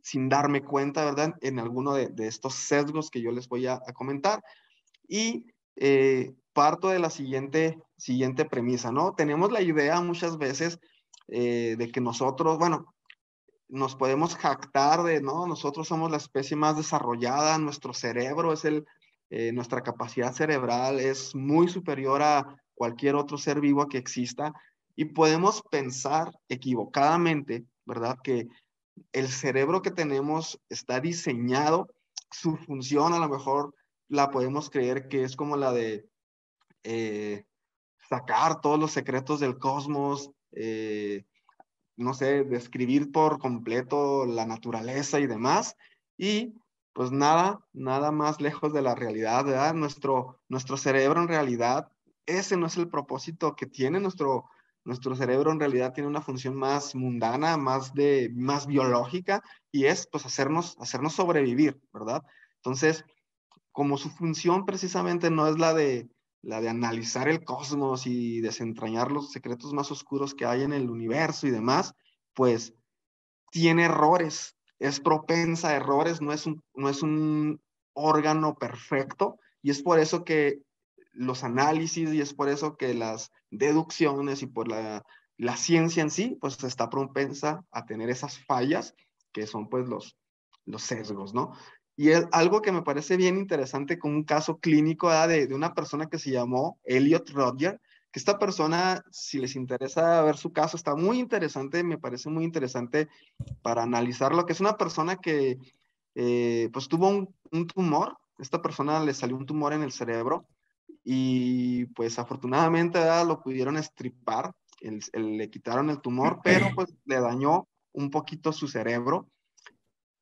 sin darme cuenta, ¿verdad? En alguno de estos sesgos que yo les voy a comentar. Y parto de la siguiente premisa, ¿no? Tenemos la idea muchas veces de que nosotros, bueno, nos podemos jactar de, no, nosotros somos la especie más desarrollada, nuestro cerebro es nuestra capacidad cerebral es muy superior a cualquier otro ser vivo que exista, y podemos pensar equivocadamente, ¿verdad? Que el cerebro que tenemos está diseñado, su función a lo mejor la podemos creer que es como la de eh, sacar todos los secretos del cosmos, no sé, describir por completo la naturaleza y demás, y pues nada más lejos de la realidad, ¿verdad? Nuestro cerebro en realidad, ese no es el propósito que tiene nuestro cerebro. En realidad tiene una función más mundana, más biológica, y es pues hacernos sobrevivir, ¿verdad? Entonces, como su función precisamente no es la de analizar el cosmos y desentrañar los secretos más oscuros que hay en el universo y demás, pues tiene errores, es propensa a errores, no es un órgano perfecto, y es por eso que los análisis, y es por eso que las deducciones y por la ciencia en sí, pues está propensa a tener esas fallas que son pues los sesgos, ¿no? Y es algo que me parece bien interesante con un caso clínico de una persona que se llamó Elliot Rodger, que esta persona, si les interesa ver su caso, está muy interesante, me parece muy interesante para analizarlo, que es una persona que pues tuvo un tumor. Esta persona le salió un tumor en el cerebro, y pues afortunadamente, ¿verdad?, lo pudieron estripar, le quitaron el tumor, pero pues le dañó un poquito su cerebro,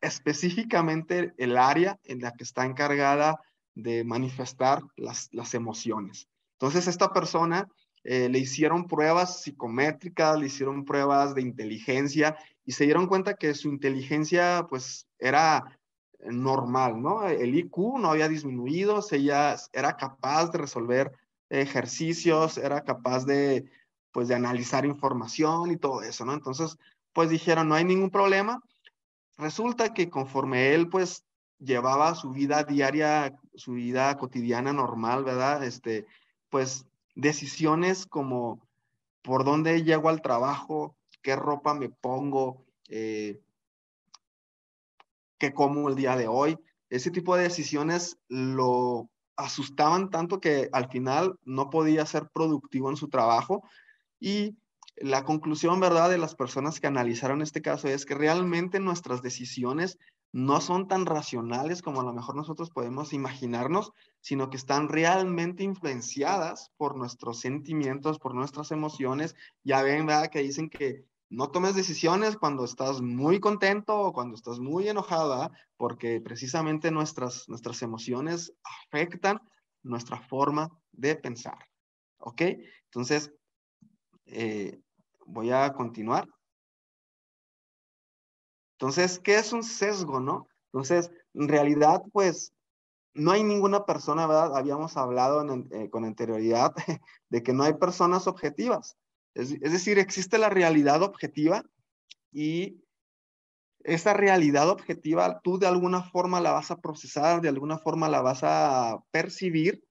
específicamente el área en la que está encargada de manifestar las emociones. Entonces, esta persona le hicieron pruebas psicométricas, le hicieron pruebas de inteligencia, y se dieron cuenta que su inteligencia pues era normal, ¿no? El IQ no había disminuido, ella era capaz de resolver ejercicios, era capaz pues, de analizar información y todo eso, ¿no? Entonces, pues dijeron, no hay ningún problema. Resulta que conforme él pues llevaba su vida diaria, su vida cotidiana normal, ¿verdad? Pues decisiones como por dónde llego al trabajo, qué ropa me pongo, qué como el día de hoy, ese tipo de decisiones lo asustaban tanto que al final no podía ser productivo en su trabajo. Y la conclusión, ¿verdad?, de las personas que analizaron este caso es que realmente nuestras decisiones no son tan racionales como a lo mejor nosotros podemos imaginarnos, sino que están realmente influenciadas por nuestros sentimientos, por nuestras emociones. Ya ven, ¿verdad?, que dicen que no tomes decisiones cuando estás muy contento o cuando estás muy enojada, porque precisamente nuestras emociones afectan nuestra forma de pensar. ¿Ok? Entonces, eh, voy a continuar. Entonces, ¿qué es un sesgo, no? Entonces, en realidad, pues, no hay ninguna persona, ¿verdad? Habíamos hablado con anterioridad de que no hay personas objetivas. Es decir, existe la realidad objetiva, y esa realidad objetiva, tú de alguna forma la vas a procesar, de alguna forma la vas a percibir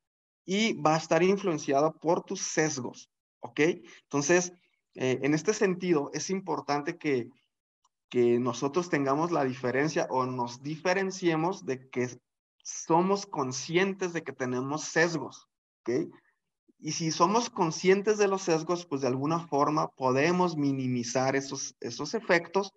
y va a estar influenciada por tus sesgos, ¿ok? Entonces, en este sentido, es importante que nosotros tengamos la diferencia o nos diferenciemos de que somos conscientes de que tenemos sesgos, ¿ok? Y si somos conscientes de los sesgos, pues de alguna forma podemos minimizar esos efectos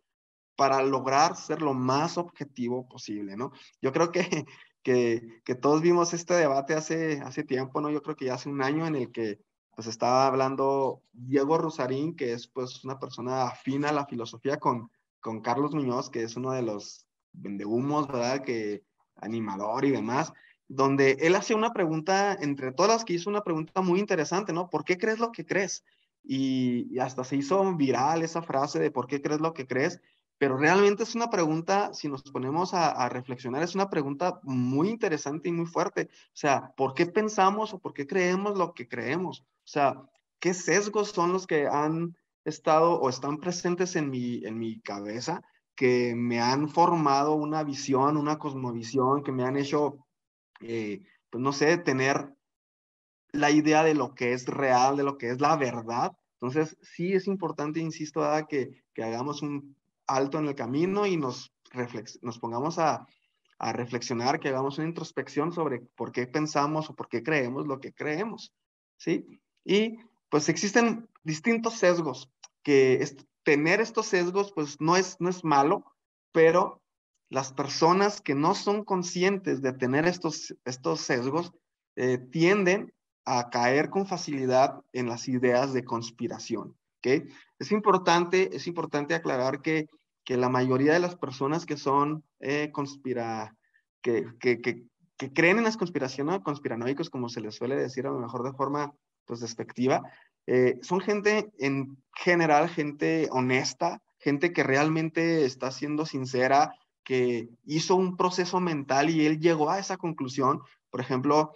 para lograr ser lo más objetivo posible, ¿no? Yo creo que todos vimos este debate hace tiempo, ¿no? Yo creo que ya hace un año en el que pues estaba hablando Diego Rusarín, que es pues una persona afina a la filosofía con Carlos Muñoz, que es uno de los vendehumos, ¿verdad? Que animador y demás, donde él hace una pregunta, entre todas las que hizo una pregunta muy interesante, ¿no? ¿Por qué crees lo que crees? Y hasta se hizo viral esa frase de ¿por qué crees lo que crees? Pero realmente es una pregunta, si nos ponemos a reflexionar, es una pregunta muy interesante y muy fuerte. O sea, ¿por qué pensamos o por qué creemos lo que creemos? O sea, ¿qué sesgos son los que han estado o están presentes en mi cabeza que me han formado una visión, una cosmovisión, que me han hecho, pues no sé, tener la idea de lo que es real, de lo que es la verdad? Entonces, sí es importante, insisto, ¿verdad? Que hagamos un alto en el camino y nos pongamos a reflexionar, que hagamos una introspección sobre por qué pensamos o por qué creemos lo que creemos, ¿sí? Y pues existen distintos sesgos, tener estos sesgos pues no es malo, pero las personas que no son conscientes de tener estos sesgos tienden a caer con facilidad en las ideas de conspiración, ¿ok? Es importante aclarar que la mayoría de las personas que son que creen en las conspiraciones, conspiranoicos, como se les suele decir a lo mejor de forma pues despectiva, son gente en general, gente honesta, gente que realmente está siendo sincera, que hizo un proceso mental y él llegó a esa conclusión. Por ejemplo,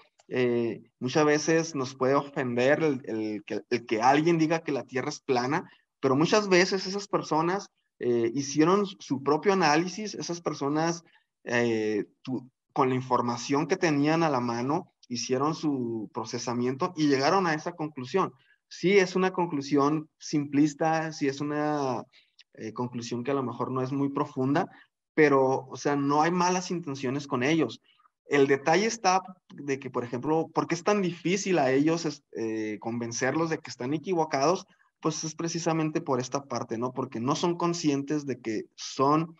muchas veces nos puede ofender el que alguien diga que la Tierra es plana, pero muchas veces esas personas hicieron su propio análisis, esas personas con la información que tenían a la mano, hicieron su procesamiento y llegaron a esa conclusión. Sí es una conclusión simplista, sí es una conclusión que a lo mejor no es muy profunda, pero, o sea, no hay malas intenciones con ellos. El detalle está de que, por ejemplo, ¿por qué es tan difícil a ellos convencerlos de que están equivocados? Pues es precisamente por esta parte, ¿no? Porque no son conscientes de que son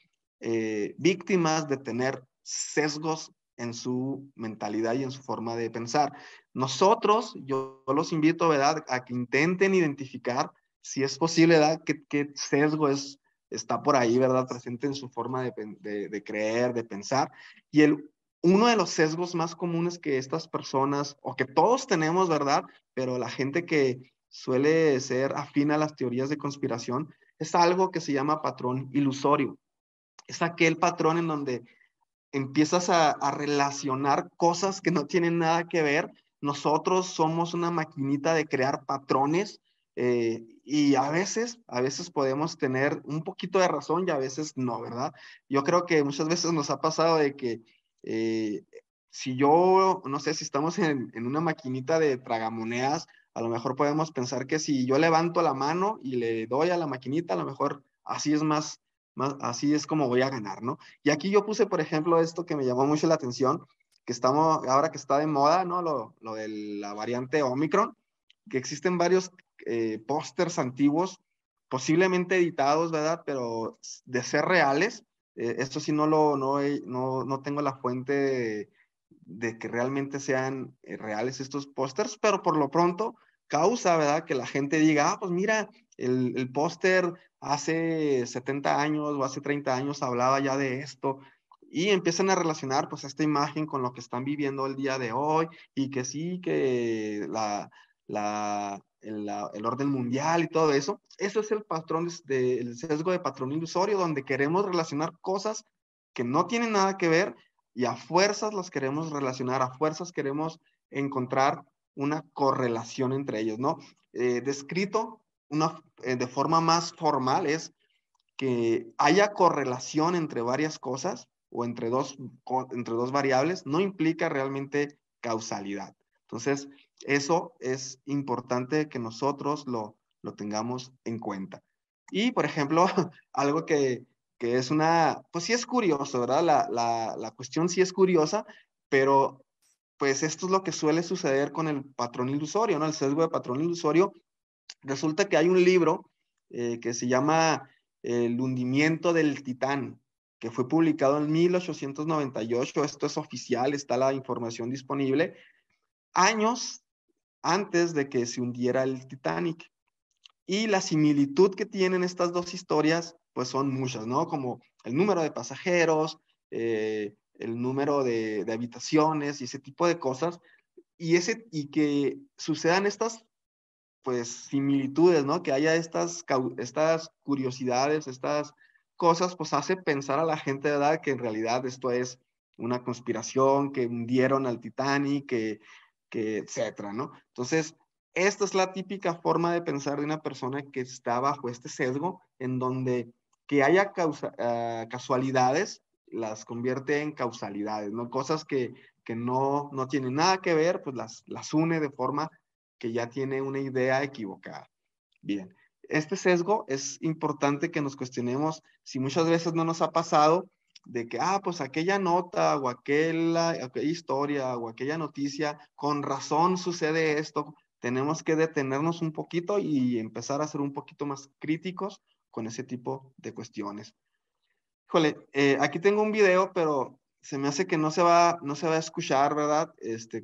víctimas de tener sesgos en su mentalidad y en su forma de pensar. Nosotros, yo los invito, ¿verdad?, a que intenten identificar si es posible, ¿verdad?, qué sesgo está por ahí, ¿verdad?, presente en su forma de creer, de pensar. Y uno de los sesgos más comunes que estas personas, o que todos tenemos, ¿verdad?, pero la gente que suele ser afín a las teorías de conspiración, es algo que se llama patrón ilusorio. Es aquel patrón en donde empiezas a relacionar cosas que no tienen nada que ver. Nosotros somos una maquinita de crear patrones y a veces podemos tener un poquito de razón y a veces no, ¿verdad? Yo creo que muchas veces nos ha pasado de que eh, si yo, no sé, si estamos en una maquinita de tragamonedas, a lo mejor podemos pensar que si yo levanto la mano y le doy a la maquinita, a lo mejor así es así es como voy a ganar, ¿no? Y aquí yo puse, por ejemplo, esto que me llamó mucho la atención, ahora que está de moda, ¿no? Lo de la variante Omicron, que existen varios pósters antiguos, posiblemente editados, ¿verdad? Pero de ser reales, esto sí no tengo la fuente de que realmente sean reales estos pósters, pero por lo pronto causa, ¿verdad?, que la gente diga, pues mira, el póster hace 70 años o hace 30 años hablaba ya de esto, y empiezan a relacionar pues esta imagen con lo que están viviendo el día de hoy, y que sí, que el orden mundial y todo eso. Eso es el patrón el sesgo de patrón ilusorio, donde queremos relacionar cosas que no tienen nada que ver y a fuerzas las queremos relacionar, a fuerzas queremos encontrar una correlación entre ellos, ¿no? Descrito de forma más formal es que haya correlación entre varias cosas o entre dos variables, no implica realmente causalidad. Entonces, eso es importante que nosotros lo tengamos en cuenta. Y, por ejemplo, algo que es pues sí es curioso, ¿verdad? La cuestión sí es curiosa, pero pues esto es lo que suele suceder con el patrón ilusorio, ¿no? El sesgo de patrón ilusorio. Resulta que hay un libro que se llama El hundimiento del Titán, que fue publicado en 1898. Esto es oficial, está la información disponible, años antes de que se hundiera el Titanic. Y la similitud que tienen estas dos historias, pues son muchas, ¿no? Como el número de pasajeros, el número de habitaciones y ese tipo de cosas. Y que sucedan estas, pues, similitudes, ¿no? Que haya estas curiosidades, estas cosas, pues hace pensar a la gente de edad que en realidad esto es una conspiración, que hundieron al Titanic, que etcétera, ¿no? Entonces, esta es la típica forma de pensar de una persona que está bajo este sesgo, en donde que haya casualidades, las convierte en causalidades, ¿no? Cosas que no tienen nada que ver, pues las une de forma que ya tiene una idea equivocada. Bien, este sesgo es importante que nos cuestionemos si muchas veces no nos ha pasado de que, pues aquella nota o aquella historia o aquella noticia, con razón sucede esto. Tenemos que detenernos un poquito y empezar a ser un poquito más críticos con ese tipo de cuestiones. Híjole, aquí tengo un video, pero se me hace que no se va a escuchar, ¿verdad?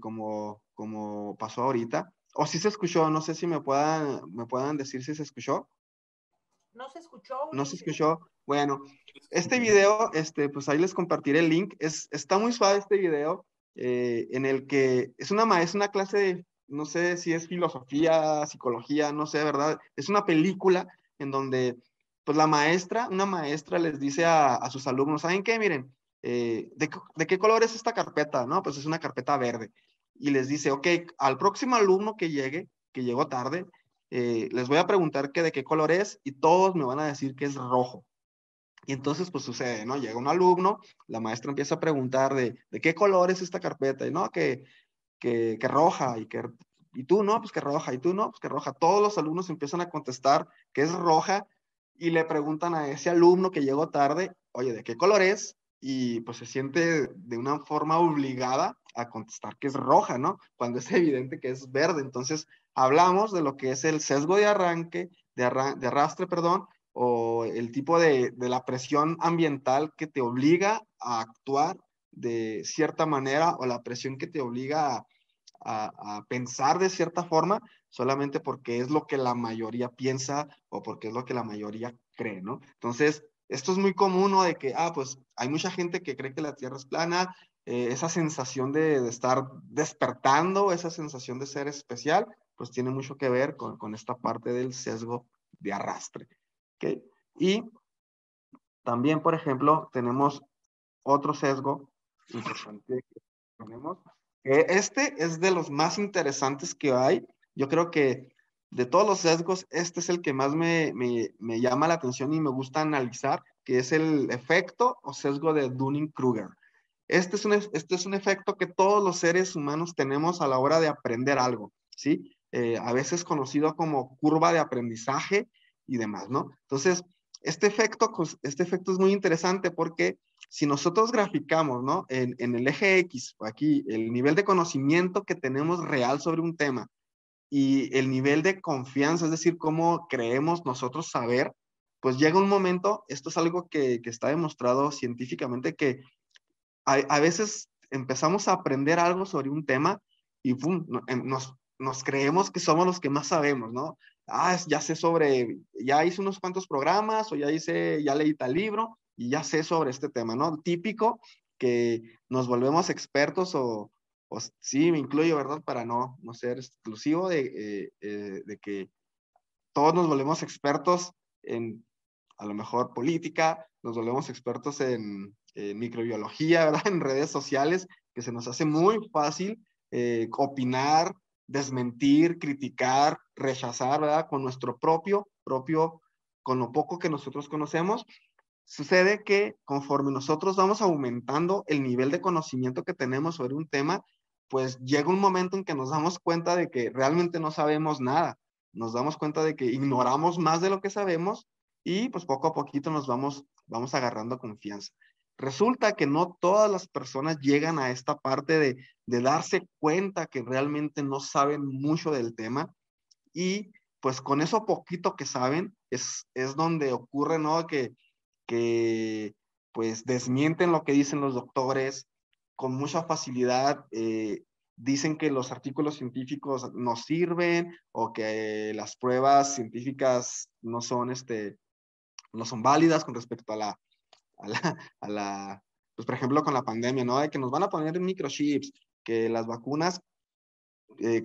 Como pasó ahorita. O si se escuchó, no sé si me puedan decir si se escuchó. No se escuchó, No se Ulises. escuchó. Bueno, este video, pues ahí les compartiré el link. Está muy suave este video, en el que es una clase de, no sé si es filosofía, psicología, no sé, ¿verdad? Es una película en donde, pues una maestra les dice a sus alumnos, ¿saben qué? Miren, ¿de qué color es esta carpeta? No, pues es una carpeta verde. Y les dice, ok, al próximo alumno que llegó tarde, les voy a preguntar que de qué color es y todos me van a decir que es rojo. Y entonces, pues sucede, ¿no? Llega un alumno, la maestra empieza a preguntar de qué color es esta carpeta, y no, que roja, y tú, no, pues que roja, y tú, no, pues que roja. Todos los alumnos empiezan a contestar que es roja y le preguntan a ese alumno que llegó tarde, oye, ¿de qué color es? Y pues se siente de una forma obligada a contestar que es roja, ¿no? Cuando es evidente que es verde. Entonces, hablamos de lo que es el sesgo de arrastre, perdón, o el tipo de la presión ambiental que te obliga a actuar de cierta manera, o la presión que te obliga a pensar de cierta forma, solamente porque es lo que la mayoría piensa o porque es lo que la mayoría cree, ¿no? Entonces, esto es muy común, ¿no? De que, pues hay mucha gente que cree que la Tierra es plana, esa sensación de estar despertando, esa sensación de ser especial, pues tiene mucho que ver con esta parte del sesgo de arrastre. ¿Okay? Y también, por ejemplo, tenemos otro sesgo importante que tenemos. Este es de los más interesantes que hay. Yo creo que de todos los sesgos, este es el que más me llama la atención y me gusta analizar, que es el efecto o sesgo de Dunning-Kruger. Este es un efecto que todos los seres humanos tenemos a la hora de aprender algo, ¿sí? A veces conocido como curva de aprendizaje y demás, ¿no? Entonces, este efecto es muy interesante porque si nosotros graficamos, ¿no? En el eje X, aquí, el nivel de conocimiento que tenemos real sobre un tema y el nivel de confianza, es decir, cómo creemos nosotros saber, pues llega un momento, esto es algo que está demostrado científicamente, que a veces empezamos a aprender algo sobre un tema y ¡pum! Nos creemos que somos los que más sabemos, ¿no? Ya hice unos cuantos programas o ya leí tal libro y ya sé sobre este tema, ¿no? Típico que nos volvemos expertos o sí, me incluyo, ¿verdad? Para no ser exclusivo de que todos nos volvemos expertos en, a lo mejor, política, nos volvemos expertos en microbiología, ¿verdad? En redes sociales, que se nos hace muy fácil opinar, desmentir, criticar, rechazar, ¿verdad? Con nuestro propio con lo poco que nosotros conocemos, sucede que conforme nosotros vamos aumentando el nivel de conocimiento que tenemos sobre un tema, pues llega un momento en que nos damos cuenta de que realmente no sabemos nada. Nos damos cuenta de que ignoramos más de lo que sabemos y pues poco a poquito nos vamos agarrando confianza. Resulta que no todas las personas llegan a esta parte de darse cuenta que realmente no saben mucho del tema y pues con eso poquito que saben es donde ocurre, ¿no? Que pues desmienten lo que dicen los doctores con mucha facilidad. Dicen que los artículos científicos no sirven o que las pruebas científicas no son válidas con respecto pues por ejemplo con la pandemia, ¿no? De que nos van a poner microchips, que las vacunas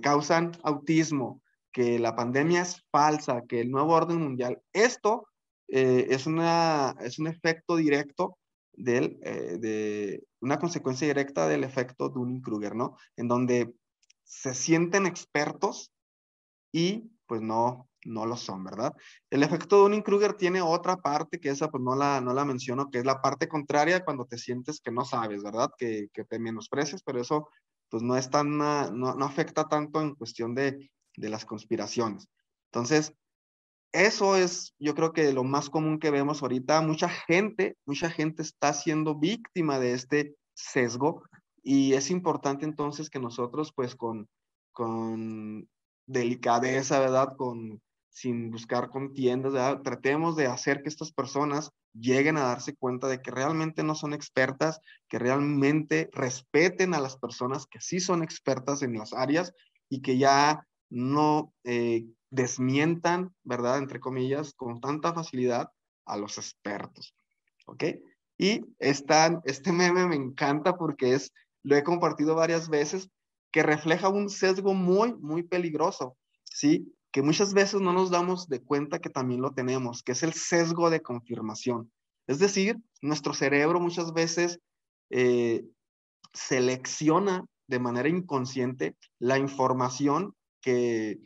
causan autismo, que la pandemia es falsa, que el nuevo orden mundial. Esto es un efecto directo de una consecuencia directa del efecto Dunning-Kruger, ¿no? En donde se sienten expertos y pues no lo son, ¿verdad? El efecto Dunning-Kruger tiene otra parte que esa pues no la menciono, que es la parte contraria cuando te sientes que no sabes, ¿verdad? Que te menosprecias, pero eso pues no es tan, no afecta tanto en cuestión de las conspiraciones. Entonces, eso es, yo creo que lo más común que vemos ahorita. Mucha gente está siendo víctima de este sesgo y es importante entonces que nosotros, pues con delicadeza, ¿verdad? Sin buscar contiendas, ¿verdad? Tratemos de hacer que estas personas lleguen a darse cuenta de que realmente no son expertas, que realmente respeten a las personas que sí son expertas en las áreas y que ya no desmientan, ¿verdad? Entre comillas, con tanta facilidad a los expertos, ¿ok? Y este meme me encanta porque lo he compartido varias veces, que refleja un sesgo muy, muy peligroso, ¿sí? Que muchas veces no nos damos de cuenta que también lo tenemos, que es el sesgo de confirmación. Es decir, nuestro cerebro muchas veces eh, selecciona de manera inconsciente la información que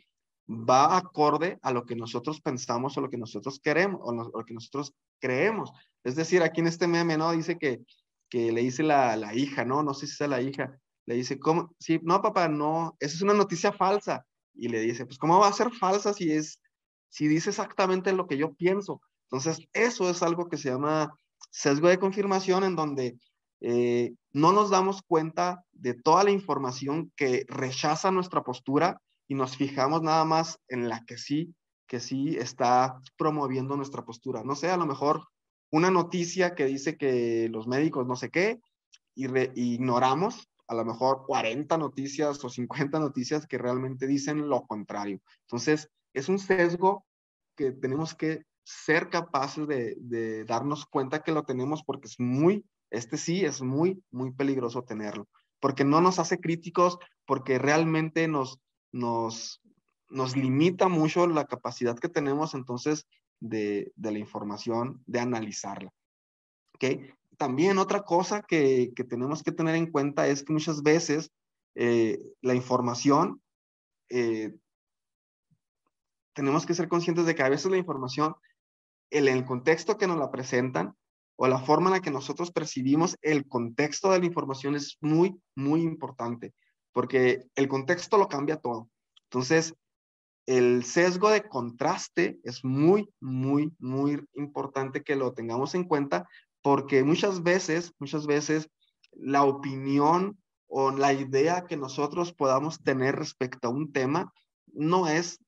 va acorde a lo que nosotros pensamos o lo que nosotros queremos o lo que nosotros creemos. Es decir, aquí en este meme, ¿no? Dice que le dice la hija, ¿no? No sé si es la hija. Le dice, ¿cómo? Sí, no, papá, no, eso es una noticia falsa. Y le dice, pues, ¿cómo va a ser falsa si dice exactamente lo que yo pienso? Entonces, eso es algo que se llama sesgo de confirmación, en donde no nos damos cuenta de toda la información que rechaza nuestra postura y nos fijamos nada más en la que sí está promoviendo nuestra postura. No sé, a lo mejor una noticia que dice que los médicos no sé qué y ignoramos a lo mejor 40 noticias o 50 noticias que realmente dicen lo contrario. Entonces, es un sesgo que tenemos que ser capaces de darnos cuenta que lo tenemos porque sí es muy, muy peligroso tenerlo, porque no nos hace críticos, porque realmente nos limita mucho la capacidad que tenemos entonces de la información, de analizarla. ¿Ok? También otra cosa que tenemos que tener en cuenta es que muchas veces la información, eh, tenemos que ser conscientes de que a veces la información, en el contexto que nos la presentan o la forma en la que nosotros percibimos el contexto de la información es muy, muy importante, porque el contexto lo cambia todo. Entonces, el sesgo de contraste es muy, muy, muy importante que lo tengamos en cuenta, porque muchas veces la opinión o la idea que nosotros podamos tener respecto a un tema no es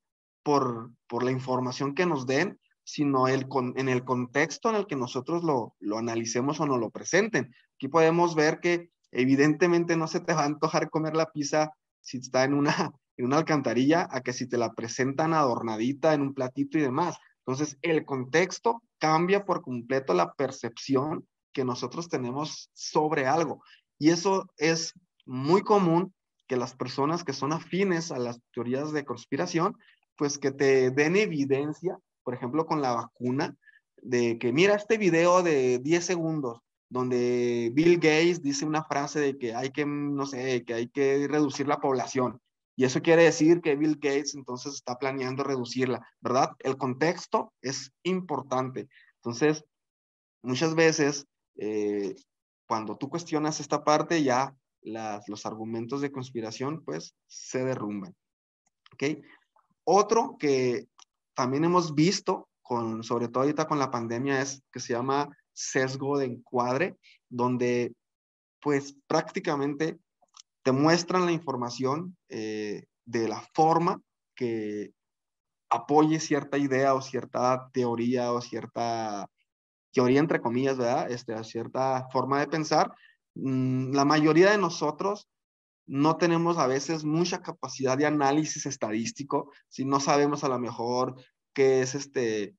por la información que nos den, sino en el contexto en el que nosotros lo analicemos o nos lo presenten. Aquí podemos ver que evidentemente no se te va a antojar comer la pizza si está en una alcantarilla a que si te la presentan adornadita en un platito y demás. Entonces, el contexto cambia por completo la percepción que nosotros tenemos sobre algo. Y eso es muy común que las personas que son afines a las teorías de conspiración, pues que te den evidencia, por ejemplo, con la vacuna, de que mira este video de 10 segundos, donde Bill Gates dice una frase de que hay que, no sé, que hay que reducir la población. y eso quiere decir que Bill Gates entonces está planeando reducirla, ¿verdad? El contexto es importante. Entonces, muchas veces, cuando tú cuestionas esta parte, ya los argumentos de conspiración, pues, se derrumban, ¿ok? Otro que también hemos visto, sobre todo ahorita con la pandemia, es que se llama sesgo de encuadre, donde, pues, prácticamente te muestran la información de la forma que apoye cierta idea o cierta teoría o cierta teoría entre comillas, ¿verdad? Cierta forma de pensar. La mayoría de nosotros no tenemos a veces mucha capacidad de análisis estadístico, si no sabemos a lo mejor qué es qué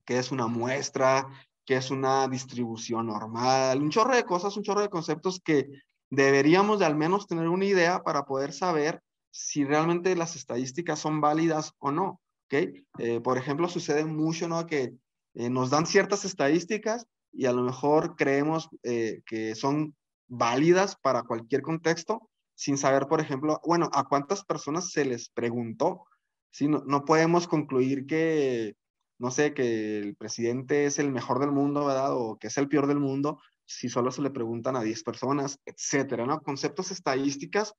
es una muestra, qué es una distribución normal, un chorro de cosas, un chorro de conceptos que deberíamos de al menos tener una idea para poder saber si realmente las estadísticas son válidas o no, ¿ok? Por ejemplo, sucede mucho, ¿no? Que nos dan ciertas estadísticas y a lo mejor creemos que son válidas para cualquier contexto, sin saber, por ejemplo, bueno, a cuántas personas se les preguntó. ¿Sí? No, no podemos concluir que, no sé, que el presidente es el mejor del mundo, ¿verdad? O que es el peor del mundo, si solo se le preguntan a 10 personas, etcétera, ¿no? Conceptos estadísticos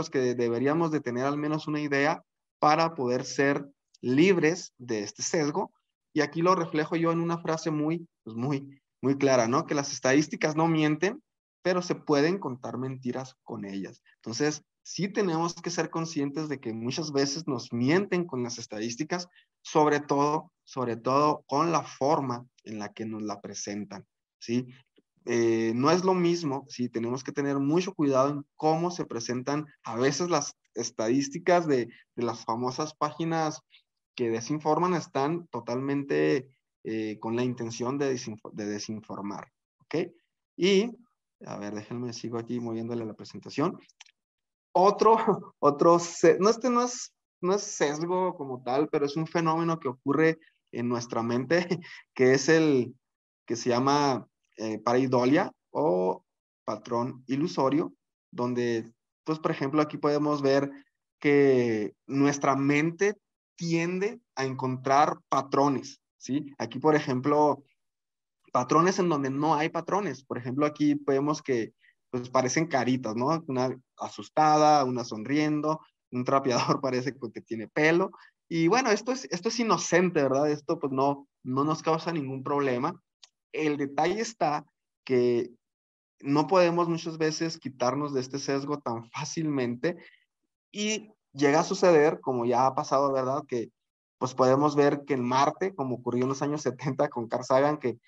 que deberíamos de tener al menos una idea para poder ser libres de este sesgo. Y aquí lo reflejo yo en una frase pues muy clara, ¿no? Que las estadísticas no mienten, pero se pueden contar mentiras con ellas. Entonces, sí tenemos que ser conscientes de que muchas veces nos mienten con las estadísticas, sobre todo con la forma en la que nos la presentan, ¿sí? No es lo mismo, sí, tenemos que tener mucho cuidado en cómo se presentan a veces las estadísticas de las famosas páginas que desinforman, están totalmente con la intención de desinformar, ¿ok? Y, a ver, déjenme, sigo aquí moviéndole la presentación. Otro, no es sesgo como tal, pero es un fenómeno que ocurre en nuestra mente, que es el que se llama pareidolia o patrón ilusorio, donde, pues, por ejemplo, aquí podemos ver que nuestra mente tiende a encontrar patrones, ¿sí? Aquí, por ejemplo, patrones en donde no hay patrones. Por ejemplo, aquí vemos que pues parecen caritas, ¿no? Una asustada, una sonriendo, un trapeador parece que tiene pelo. Y bueno, esto es inocente, ¿verdad? Esto pues no nos causa ningún problema. El detalle está que no podemos muchas veces quitarnos de este sesgo tan fácilmente y llega a suceder, como ya ha pasado, ¿verdad? Que pues podemos ver que en Marte, como ocurrió en los años 70 con Carl Sagan, que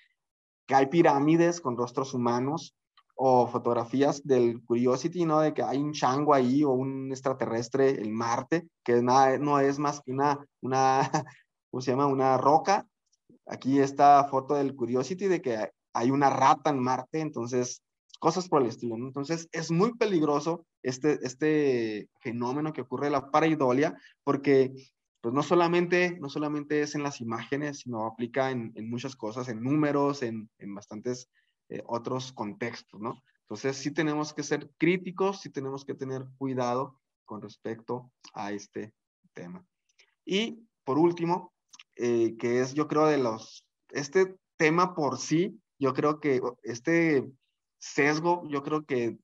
hay pirámides con rostros humanos o fotografías del Curiosity, ¿no? De que hay un chango ahí o un extraterrestre en Marte, que nada, no es más que ¿cómo se llama? Una roca. Aquí esta foto del Curiosity de que hay una rata en Marte, entonces cosas por el estilo, ¿no? Entonces es muy peligroso este fenómeno que ocurre la pareidolia, porque pues no solamente es en las imágenes, sino aplica en muchas cosas, en números, en bastantes otros contextos, ¿no? Entonces sí tenemos que ser críticos, sí tenemos que tener cuidado con respecto a este tema. Y por último, que es yo creo este tema por sí, yo creo que este sesgo, yo creo que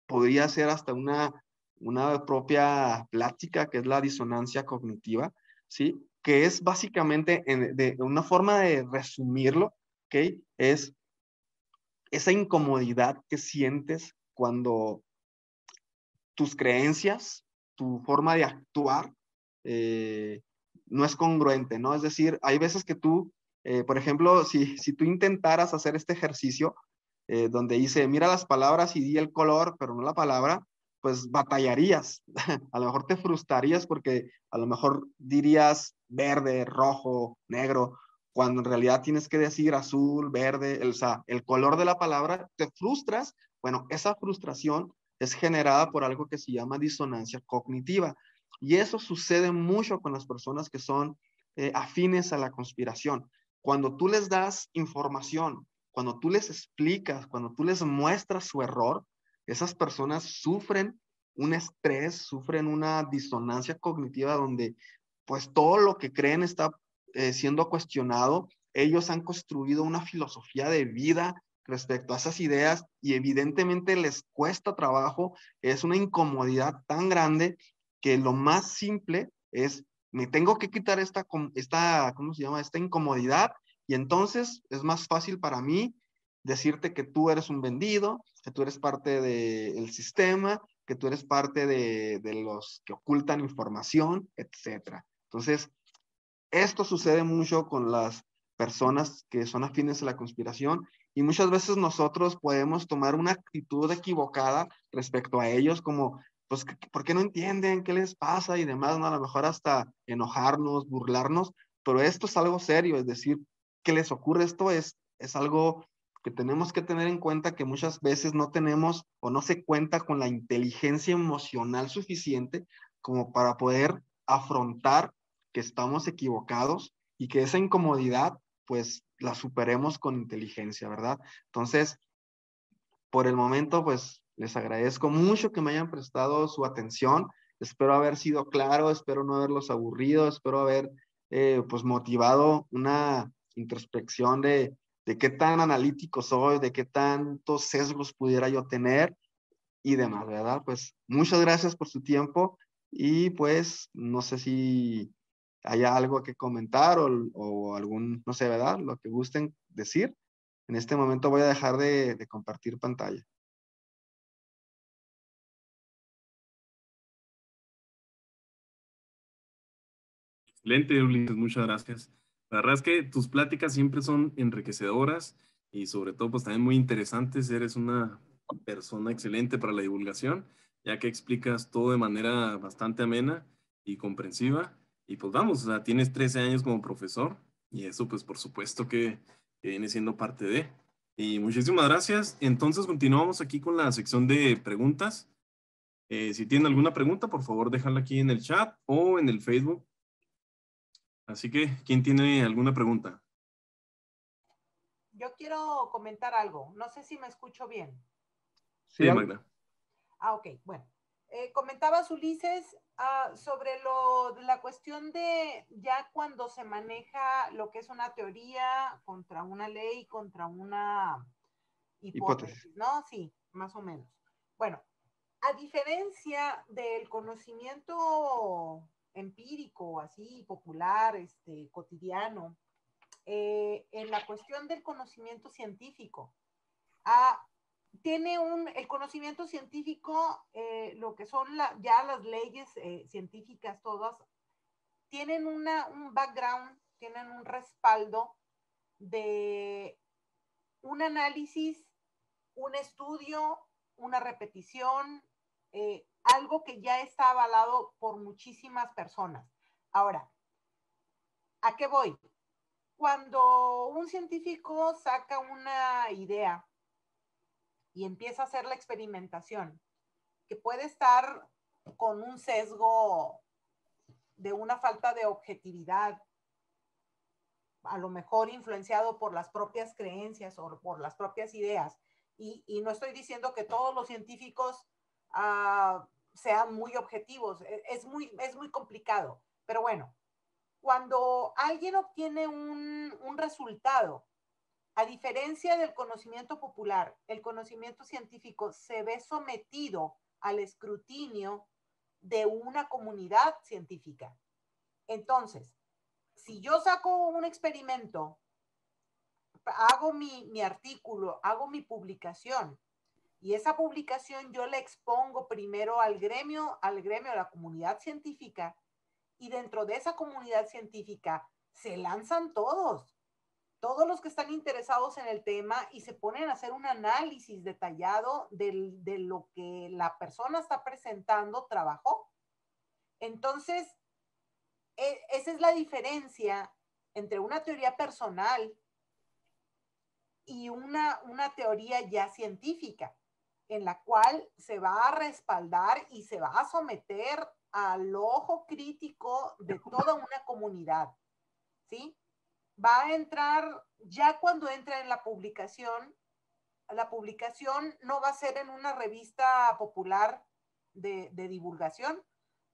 podría ser hasta una propia plática, que es la disonancia cognitiva, ¿sí? Que es básicamente, de una forma de resumirlo, ¿ok? Es esa incomodidad que sientes cuando tus creencias, tu forma de actuar, eh, no es congruente, ¿no? Es decir, hay veces que tú, por ejemplo, si tú intentaras hacer este ejercicio, donde dice, mira las palabras y di el color, pero no la palabra, pues batallarías. A lo mejor te frustrarías porque a lo mejor dirías verde, rojo, negro, cuando en realidad tienes que decir azul, verde, o sea, el color de la palabra, te frustras. Bueno, esa frustración es generada por algo que se llama disonancia cognitiva. Y eso sucede mucho con las personas que son afines a la conspiración. Cuando tú les das información, cuando tú les explicas, cuando tú les muestras su error, esas personas sufren un estrés, sufren una disonancia cognitiva donde pues todo lo que creen está siendo cuestionado. Ellos han construido una filosofía de vida respecto a esas ideas y evidentemente les cuesta trabajo, es una incomodidad tan grande que lo más simple es, me tengo que quitar ¿cómo se llama? Esta incomodidad y entonces es más fácil para mí decirte que tú eres un vendido, que tú eres parte del sistema, que tú eres parte de los que ocultan información, etcétera. Entonces, esto sucede mucho con las personas que son afines a la conspiración y muchas veces nosotros podemos tomar una actitud equivocada respecto a ellos, como, pues, ¿por qué no entienden qué les pasa y demás? ¿No? A lo mejor hasta enojarnos, burlarnos, pero esto es algo serio, es decir, ¿qué les ocurre? Esto es algo que tenemos que tener en cuenta que muchas veces no tenemos o no se cuenta con la inteligencia emocional suficiente como para poder afrontar que estamos equivocados y que esa incomodidad pues la superemos con inteligencia, ¿verdad? Entonces, por el momento pues les agradezco mucho que me hayan prestado su atención, espero haber sido claro, espero no haberlos aburrido, espero haber pues motivado una introspección de qué tan analítico soy, de qué tantos sesgos pudiera yo tener y demás, ¿verdad? Pues muchas gracias por su tiempo y pues no sé si haya algo que comentar o algún, no sé, ¿verdad? Lo que gusten decir. En este momento voy a dejar de compartir pantalla. Excelente, Ulises, muchas gracias. La verdad es que tus pláticas siempre son enriquecedoras y sobre todo pues también muy interesantes. Eres una persona excelente para la divulgación, ya que explicas todo de manera bastante amena y comprensiva. Y pues vamos, o sea, tienes 13 años como profesor y eso pues por supuesto que viene siendo parte de. Y muchísimas gracias. Entonces continuamos aquí con la sección de preguntas. Si tienen alguna pregunta, por favor déjala aquí en el chat o en el Facebook. Así que, ¿quién tiene alguna pregunta? Yo quiero comentar algo. No sé si me escucho bien. ¿Sí, Sí, Val? Magda. Ok, bueno. Comentabas, Ulises, sobre la cuestión de ya cuando se maneja lo que es una teoría contra una ley, contra una Hipótesis. hipótesis, ¿no? Sí, más o menos. Bueno, a diferencia del conocimiento empírico, así, popular, cotidiano, en la cuestión del conocimiento científico, ah, el conocimiento científico, lo que son ya las leyes científicas todas, tienen un background, tienen un respaldo de un análisis, un estudio, una repetición, algo que ya está avalado por muchísimas personas. Ahora, ¿a qué voy? Cuando un científico saca una idea y empieza a hacer la experimentación, que puede estar con un sesgo de una falta de objetividad, a lo mejor influenciado por las propias creencias o por las propias ideas. Y no estoy diciendo que todos los científicos sean muy objetivos, es muy complicado, pero bueno, cuando alguien obtiene un resultado, a diferencia del conocimiento popular, el conocimiento científico se ve sometido al escrutinio de una comunidad científica. Entonces, si yo saco un experimento, hago mi artículo, hago mi publicación, y esa publicación yo la expongo primero al gremio, a la comunidad científica, y dentro de esa comunidad científica se lanzan todos los que están interesados en el tema y se ponen a hacer un análisis detallado de lo que la persona está presentando, trabajó. Entonces, esa es la diferencia entre una teoría personal y una teoría ya científica, en la cual se va a respaldar y se va a someter al ojo crítico de toda una comunidad, ¿sí? Va a entrar, ya cuando entra en la publicación no va a ser en una revista popular de divulgación.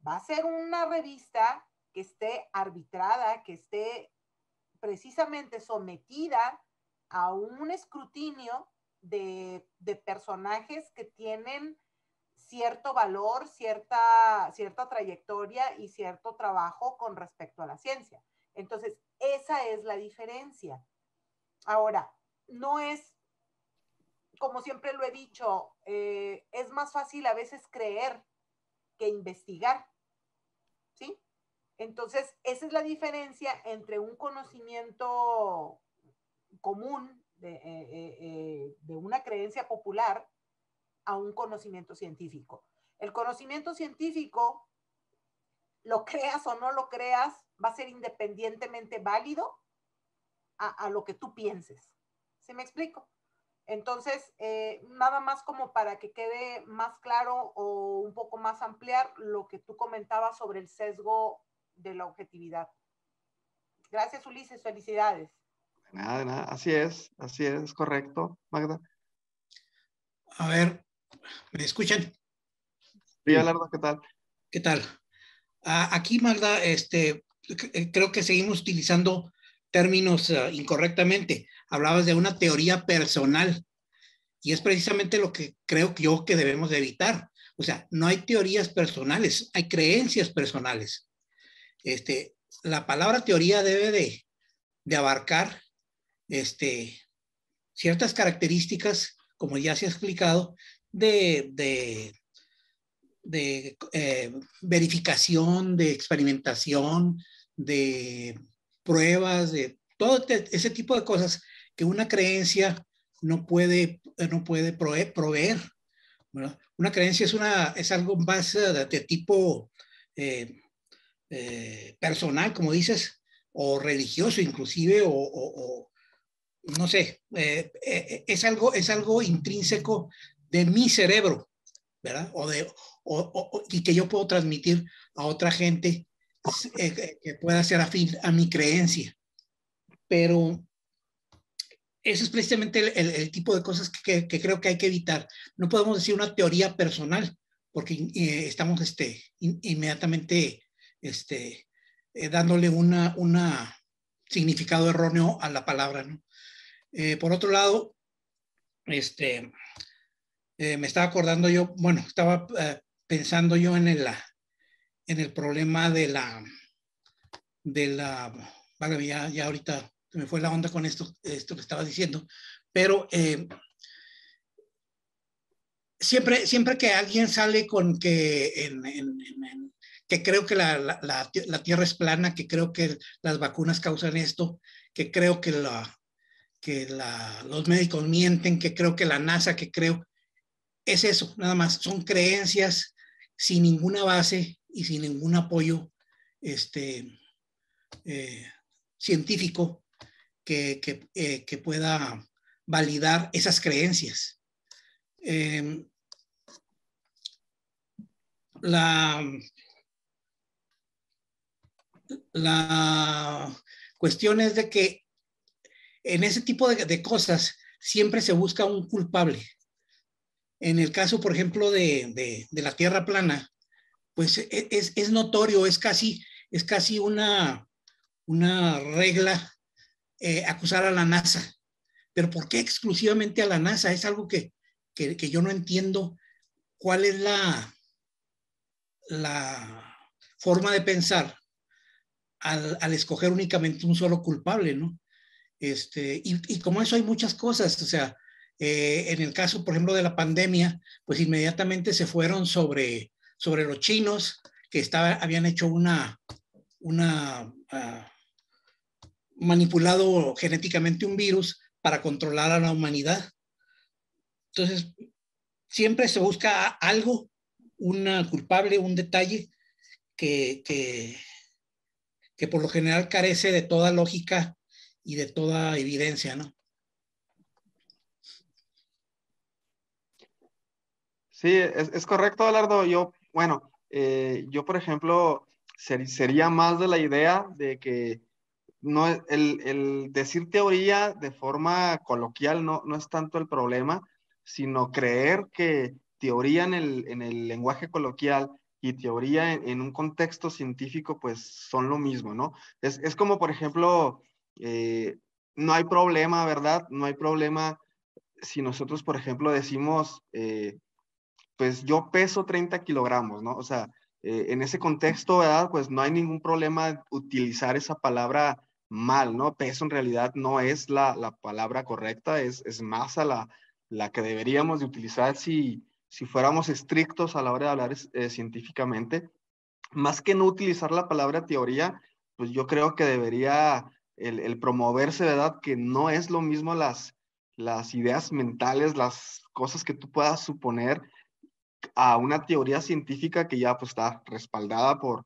Va a ser una revista que esté arbitrada, que esté precisamente sometida a un escrutinio de personajes que tienen cierto valor, cierta trayectoria y cierto trabajo con respecto a la ciencia. Entonces, esa es la diferencia. Ahora, no es, como siempre lo he dicho, es más fácil a veces creer que investigar, ¿sí? Entonces, esa es la diferencia entre un conocimiento común de una creencia popular a un conocimiento científico. El conocimiento científico, lo creas o no lo creas, va a ser independientemente válido a lo que tú pienses. ¿Sí me explico? Entonces, nada más como para que quede más claro o un poco más ampliar lo que tú comentabas sobre el sesgo de la objetividad. Gracias, Ulises, felicidades. De nada, así es correcto, Magda. A ver, ¿me escuchan? Sí, Alardo, ¿qué tal? ¿Qué tal? Aquí, Magda, creo que seguimos utilizando términos incorrectamente. Hablabas de una teoría personal y es precisamente lo que creo yo que debemos de evitar. O sea, no hay teorías personales, hay creencias personales. La palabra teoría debe de abarcar ciertas características, como ya se ha explicado, de verificación, de experimentación, de pruebas, de todo ese tipo de cosas que una creencia no puede proveer, ¿verdad? Una creencia es algo más de tipo personal, como dices, o religioso inclusive, o no sé, es algo intrínseco de mi cerebro, ¿verdad? Y que yo puedo transmitir a otra gente que pueda ser afín a mi creencia. Pero ese es precisamente el tipo de cosas que creo que hay que evitar. No podemos decir una teoría personal, porque estamos inmediatamente dándole una significado erróneo a la palabra, ¿no? Por otro lado, me estaba acordando yo, bueno, estaba pensando yo en el problema vale, ya ahorita se me fue la onda con esto que estaba diciendo, pero siempre que alguien sale con que que creo que la Tierra es plana, que creo que las vacunas causan esto, que creo que los médicos mienten, que creo que la NASA, que creo, es eso, nada más, son creencias sin ninguna base y sin ningún apoyo científico que pueda validar esas creencias. La cuestión es de que en ese tipo de cosas siempre se busca un culpable. En el caso, por ejemplo, de la Tierra plana, pues es notorio, es casi una regla acusar a la NASA. Pero ¿por qué exclusivamente a la NASA? Es algo que yo no entiendo cuál es la forma de pensar al escoger únicamente un solo culpable, ¿no? Y como eso hay muchas cosas, o sea, en el caso, por ejemplo, de la pandemia, pues inmediatamente se fueron sobre los chinos que habían hecho manipulado genéticamente un virus para controlar a la humanidad. Entonces, siempre se busca algo, una culpable, un detalle que por lo general carece de toda lógica y de toda evidencia, ¿no? Sí, es correcto, Alardo. Yo, por ejemplo, sería más de la idea de que no el decir teoría de forma coloquial no es tanto el problema, sino creer teoría en el lenguaje coloquial y teoría en un contexto científico, pues son lo mismo, ¿no? Es como, por ejemplo, no hay problema, ¿verdad? No hay problema si nosotros, por ejemplo, decimos, pues yo peso 30 kilogramos, ¿no? O sea, en ese contexto, ¿verdad? Pues no hay ningún problema utilizar esa palabra mal, ¿no? Peso en realidad no es la palabra correcta, es masa la que deberíamos de utilizar si fuéramos estrictos a la hora de hablar científicamente. Más que no utilizar la palabra teoría, pues yo creo que debería el promoverse, ¿verdad? Que no es lo mismo las ideas mentales, las cosas que tú puedas suponer a una teoría científica que ya pues está respaldada por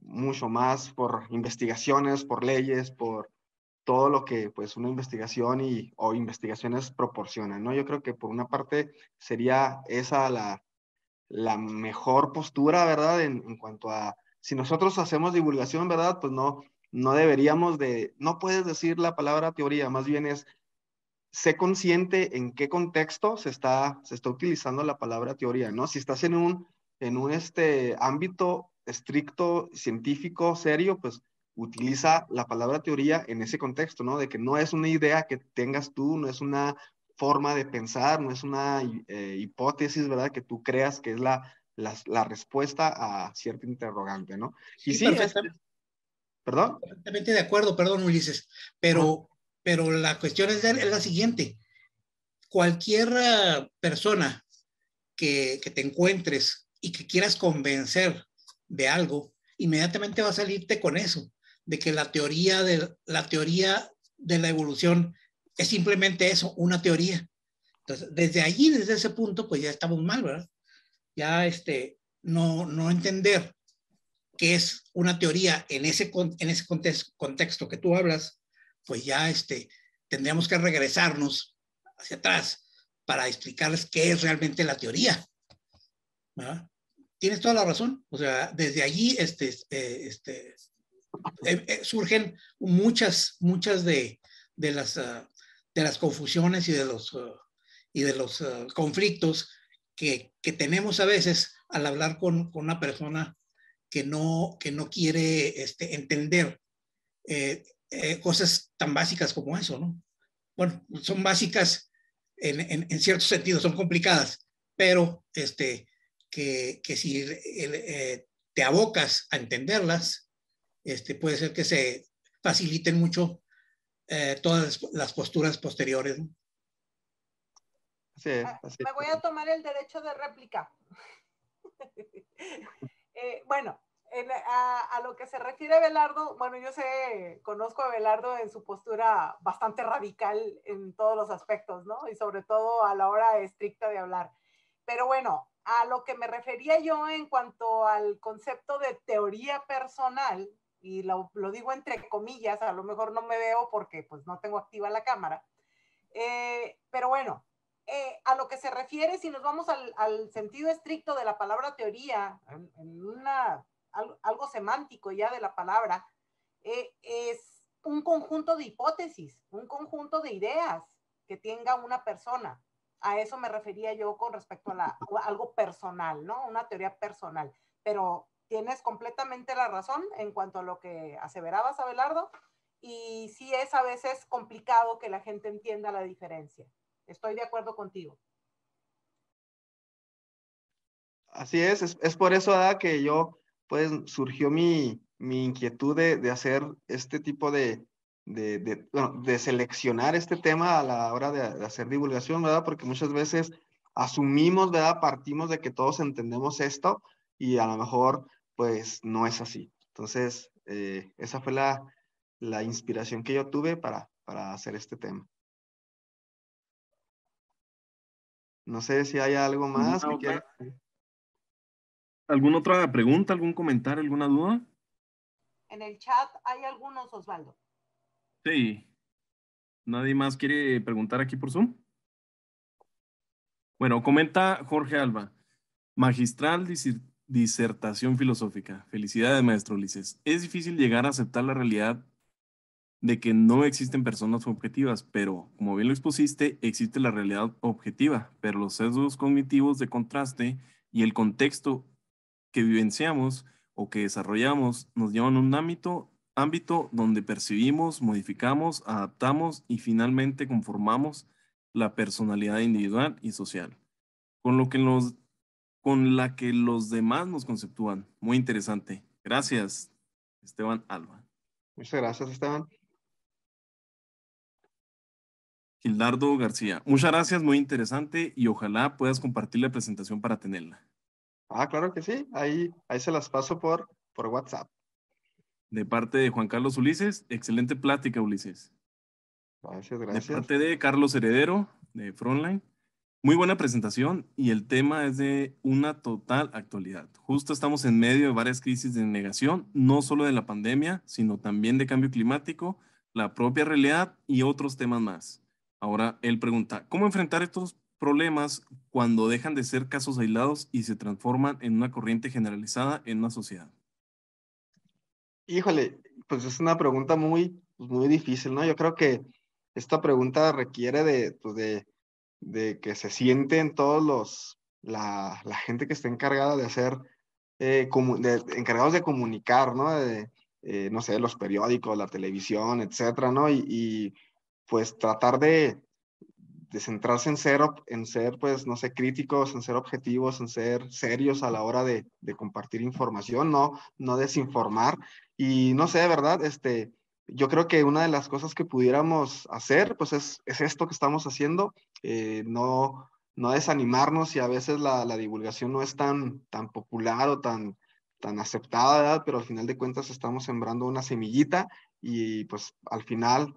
mucho más, por investigaciones, por leyes, por todo lo que pues una investigación o investigaciones proporcionan, ¿no? Yo creo que por una parte sería esa la mejor postura, ¿verdad? En cuanto a, si nosotros hacemos divulgación, ¿verdad? Pues no deberíamos no puedes decir la palabra teoría, más bien es, sé consciente en qué contexto se está utilizando la palabra teoría, ¿no? Si estás en un ámbito estricto, científico, serio, pues utiliza la palabra teoría en ese contexto, ¿no? De que no es una idea que tengas tú, no es una forma de pensar, no es una hipótesis, ¿verdad? Que tú creas que es la respuesta a cierto interrogante, ¿no? Y Sí, sí, ¿perdón? perfectamente de acuerdo, perdón, Ulises, Ajá. pero la cuestión es la siguiente. Cualquier persona que te encuentres y que quieras convencer de algo, inmediatamente va a salirte con eso, de que la teoría de la evolución es simplemente eso, una teoría. Entonces, desde allí, desde ese punto, pues ya estamos mal, ¿verdad? Ya no entender qué es una teoría en ese contexto que tú hablas, pues ya tendríamos que regresarnos hacia atrás para explicarles qué es realmente la teoría, ¿verdad? Tienes toda la razón. O sea, desde allí surgen muchas de las, de las confusiones y de los conflictos que tenemos a veces al hablar con una persona que no quiere entender cosas tan básicas como eso, ¿no? Bueno, son básicas en cierto sentido, son complicadas, pero que si te abocas a entenderlas, puede ser que se faciliten mucho todas las posturas posteriores, ¿no? Así es, así Me voy es. a tomar el derecho de réplica. Bueno, a lo que se refiere Belardo, bueno, yo conozco a Belardo en su postura bastante radical en todos los aspectos, ¿no? Y sobre todo a la hora estricta de hablar. Pero bueno, a lo que me refería yo en cuanto al concepto de teoría personal, y lo digo entre comillas, a lo mejor no me veo porque pues no tengo activa la cámara, pero bueno, a lo que se refiere, si nos vamos al sentido estricto de la palabra teoría, algo semántico ya de la palabra, es un conjunto de hipótesis, un conjunto de ideas que tenga una persona. A eso me refería yo con respecto a algo personal, ¿no? Una teoría personal. Pero tienes completamente la razón en cuanto a lo que aseverabas, Abelardo, y sí es a veces complicado que la gente entienda la diferencia. Estoy de acuerdo contigo. Así es por eso, ¿verdad? Que yo, pues, surgió mi inquietud de hacer este tipo bueno, de seleccionar este tema a la hora de hacer divulgación, ¿verdad? Porque muchas veces asumimos, ¿verdad? Partimos de que todos entendemos esto y a lo mejor, pues, no es así. Entonces, esa fue la inspiración que yo tuve para hacer este tema. No sé si hay algo más que quieras. ¿Alguna otra pregunta, algún comentario, alguna duda? En el chat hay algunos, Osvaldo. Sí. ¿Nadie más quiere preguntar aquí por Zoom? Bueno, comenta Jorge Alba. Magistral disertación filosófica. Felicidades, maestro Ulises. Es difícil llegar a aceptar la realidad de que no existen personas objetivas, pero como bien lo expusiste, existe la realidad objetiva, pero los sesgos cognitivos de contraste y el contexto que vivenciamos o que desarrollamos nos llevan a un ámbito donde percibimos, modificamos, adaptamos y finalmente conformamos la personalidad individual y social, con lo que con la que los demás nos conceptúan. Muy interesante. Gracias, Esteban Alba. Muchas gracias, Esteban. Gildardo García. Muchas gracias, muy interesante y ojalá puedas compartir la presentación para tenerla. Claro que sí. Ahí se las paso por WhatsApp. De parte de Juan Carlos Ulises, excelente plática, Ulises. Gracias. De parte de Carlos Heredero, de Frontline. Muy buena presentación y el tema es de una total actualidad. Justo estamos en medio de varias crisis de negación, no solo de la pandemia, sino también de cambio climático, la propia realidad y otros temas más. Ahora él pregunta, ¿cómo enfrentar estos problemas cuando dejan de ser casos aislados y se transforman en una corriente generalizada en una sociedad? Híjole, pues es una pregunta muy difícil, ¿no? Yo creo que esta pregunta requiere de que se sienten todos la gente que está encargada de hacer, encargados de comunicar, ¿no? No sé, los periódicos, la televisión, etcétera, ¿no? Y pues tratar de centrarse en ser, pues, no sé, críticos, en ser objetivos, en ser serios a la hora de compartir información, no desinformar. Y no sé, ¿verdad? Yo creo que una de las cosas que pudiéramos hacer, pues, es esto que estamos haciendo, no desanimarnos si a veces la divulgación no es tan popular o tan aceptada, ¿verdad? Pero al final de cuentas estamos sembrando una semillita y pues al final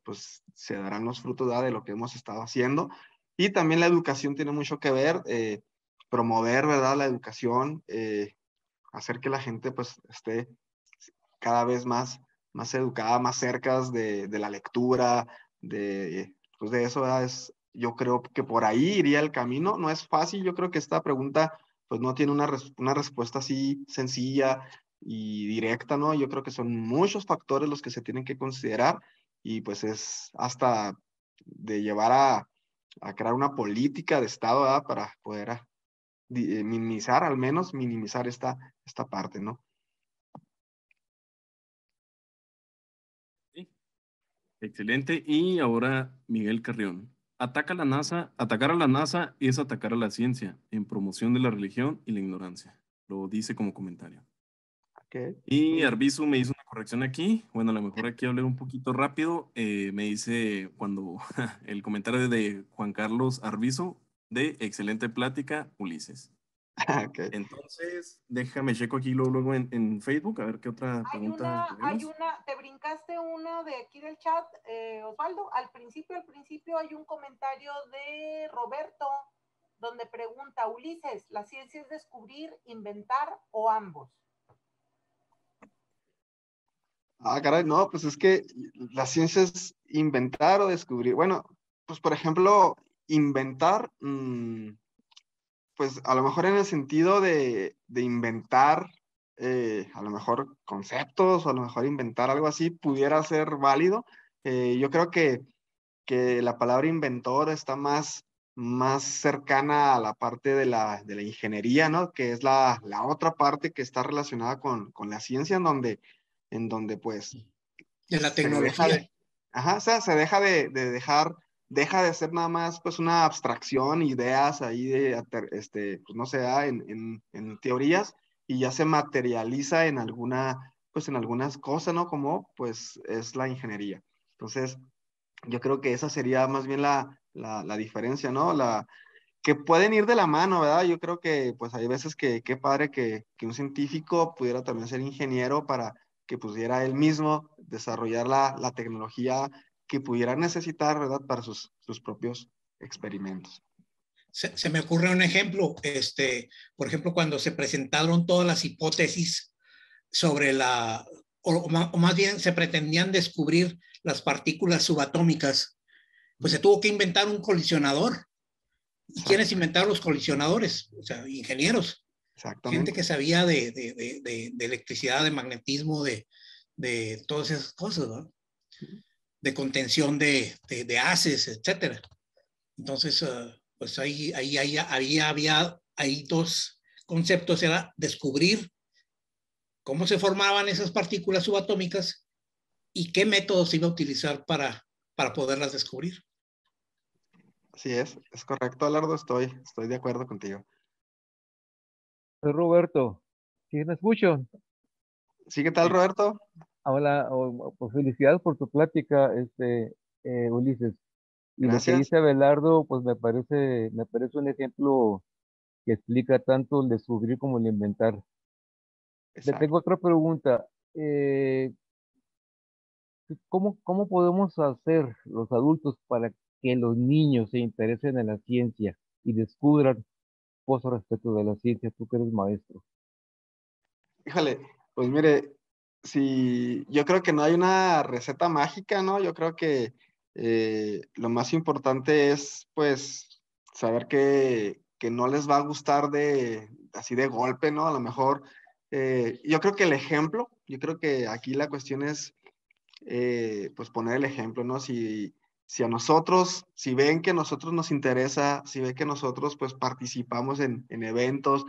pues se darán los frutos, ¿verdad?, de lo que hemos estado haciendo. Y también la educación tiene mucho que ver, promover, ¿verdad?, la educación, hacer que la gente pues esté cada vez más educada, más cerca de la lectura, pues de eso, ¿verdad? Yo creo que por ahí iría el camino. No es fácil, yo creo que esta pregunta pues no tiene una respuesta así sencilla y directa, ¿no? Yo creo que son muchos factores los que se tienen que considerar y pues es hasta de llevar a crear una política de Estado, ¿verdad?, para poder minimizar, al menos minimizar esta parte, ¿no? Sí. Excelente. Y ahora Miguel Carrión. Atacar a la NASA es atacar a la ciencia en promoción de la religión y la ignorancia. Lo dice como comentario. Okay. Y Arbizu me hizo una corrección aquí. Bueno, a lo mejor aquí hablé un poquito rápido. Me dice cuando el comentario de Juan Carlos Arbizu de excelente plática, Ulises. Okay. Entonces, déjame checo aquí luego en Facebook a ver qué otra pregunta tenemos. Te brincaste una de aquí del chat, Osvaldo. Al principio hay un comentario de Roberto donde pregunta, Ulises, ¿la ciencia es descubrir, inventar o ambos? Caray, no, pues es que la ciencia es inventar o descubrir. Bueno, pues por ejemplo, inventar, pues a lo mejor en el sentido de inventar, a lo mejor conceptos o a lo mejor inventar algo así pudiera ser válido. Yo creo que la palabra inventor está más cercana a la parte de la ingeniería, ¿no? Que es la otra parte que está relacionada con la ciencia, en donde pues de la tecnología. O sea, se deja deja de ser nada más pues una abstracción, ideas ahí pues no sé, en teorías y ya se materializa en algunas cosas, ¿no? Como pues es la ingeniería. Entonces, yo creo que esa sería más bien la diferencia, ¿no? Que pueden ir de la mano, ¿verdad? Yo creo que pues hay veces que qué padre que un científico pudiera también ser ingeniero para que pudiera él mismo desarrollar la tecnología que pudiera necesitar, ¿verdad?, para sus propios experimentos. Se me ocurre un ejemplo, por ejemplo, cuando se presentaron todas las hipótesis sobre o más bien se pretendían descubrir las partículas subatómicas, pues se tuvo que inventar un colisionador. ¿Y quiénes inventaron los colisionadores? O sea, ingenieros. Gente que sabía de electricidad, de magnetismo, de todas esas cosas, ¿no? de contención de haces, etcétera. Entonces, pues ahí había dos conceptos, era descubrir cómo se formaban esas partículas subatómicas y qué métodos iba a utilizar para poderlas descubrir. Así es correcto, Alardo, estoy de acuerdo contigo. Soy Roberto. ¿Sí me escucho? ¿Sí, qué tal, Roberto? Hola, pues felicidades por tu plática, Ulises. Y lo que Gracias. dice Abelardo, pues me parece un ejemplo que explica tanto el descubrir como el inventar. Le Exacto. tengo otra pregunta. ¿Cómo podemos hacer los adultos para que los niños se interesen en la ciencia y descubran cosas respecto de la ciencia? Tú que eres maestro. Híjole, pues mire, si yo creo que no hay una receta mágica, ¿no? Yo creo que lo más importante es, pues, saber que no les va a gustar así de golpe, ¿no? A lo mejor, yo creo que el ejemplo, yo creo que aquí la cuestión es, pues, poner el ejemplo, ¿no? Si a nosotros, si ven que a nosotros nos interesa, si ven que nosotros, pues, participamos en eventos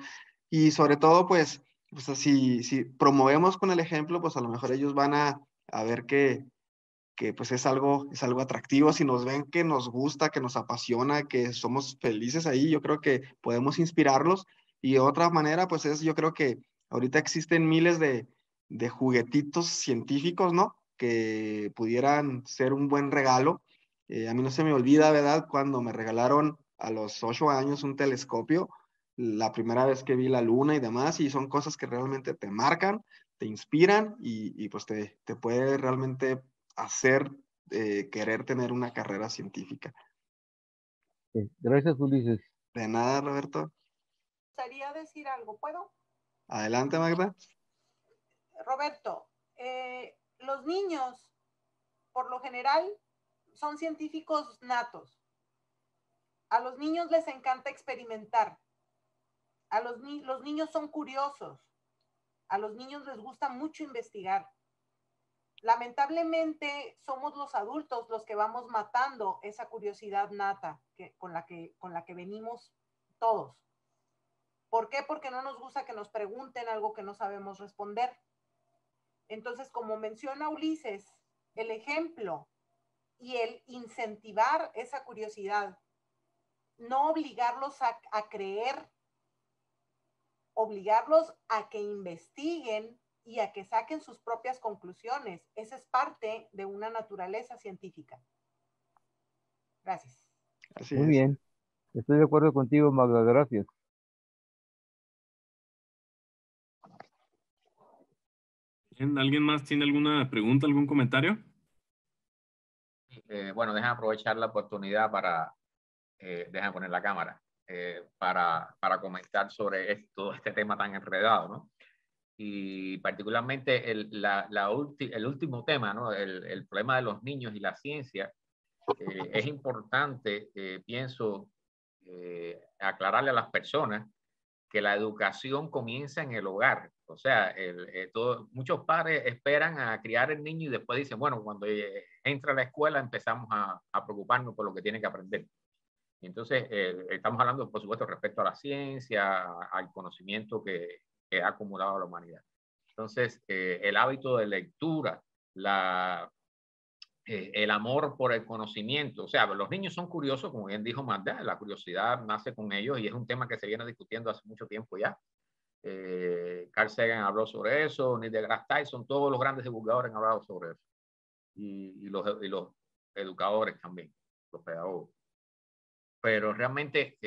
y sobre todo, pues así, si promovemos con el ejemplo, pues a lo mejor ellos van a ver que pues es algo atractivo. Si nos ven que nos gusta, que nos apasiona, que somos felices ahí, yo creo que podemos inspirarlos. Y otra manera, pues es, yo creo que ahorita existen miles de juguetitos científicos, ¿no? Que pudieran ser un buen regalo. A mí no se me olvida, ¿verdad? Cuando me regalaron a los 8 años un telescopio, la primera vez que vi la luna y demás, y son cosas que realmente te marcan, te inspiran y pues te puede realmente hacer querer tener una carrera científica. Gracias, Ulises. De nada, Roberto. Me gustaría decir algo, ¿puedo? Adelante, Magda. Roberto, los niños, por lo general, son científicos natos. A los niños les encanta experimentar. Los niños son curiosos. A los niños les gusta mucho investigar. Lamentablemente, somos los adultos los que vamos matando esa curiosidad nata con la que venimos todos. ¿Por qué? Porque no nos gusta que nos pregunten algo que no sabemos responder. Entonces, como menciona Ulises, el ejemplo y el incentivar esa curiosidad, no obligarlos a creer, obligarlos a que investiguen y a que saquen sus propias conclusiones. Esa es parte de una naturaleza científica. Gracias. Así Muy es. bien. Estoy de acuerdo contigo, Magda. Gracias. ¿Alguien más tiene alguna pregunta, algún comentario? Bueno, déjame aprovechar la oportunidad déjame poner la cámara, para comentar sobre todo este tema tan enredado, ¿no? Y particularmente el último tema, ¿no? El problema de los niños y la ciencia. Es importante, pienso, aclararle a las personas que la educación comienza en el hogar. O sea, muchos padres esperan a criar el niño y después dicen, bueno, cuando entra a la escuela empezamos a preocuparnos por lo que tiene que aprender. Y entonces, estamos hablando, por supuesto, respecto a la ciencia, al conocimiento que ha acumulado la humanidad. Entonces, el hábito de lectura, el amor por el conocimiento. O sea, los niños son curiosos, como bien dijo Magda, la curiosidad nace con ellos y es un tema que se viene discutiendo hace mucho tiempo ya. Carl Sagan habló sobre eso, Neil deGrasse Tyson, todos los grandes divulgadores han hablado sobre eso. Y los educadores también, los pedagogos. Pero realmente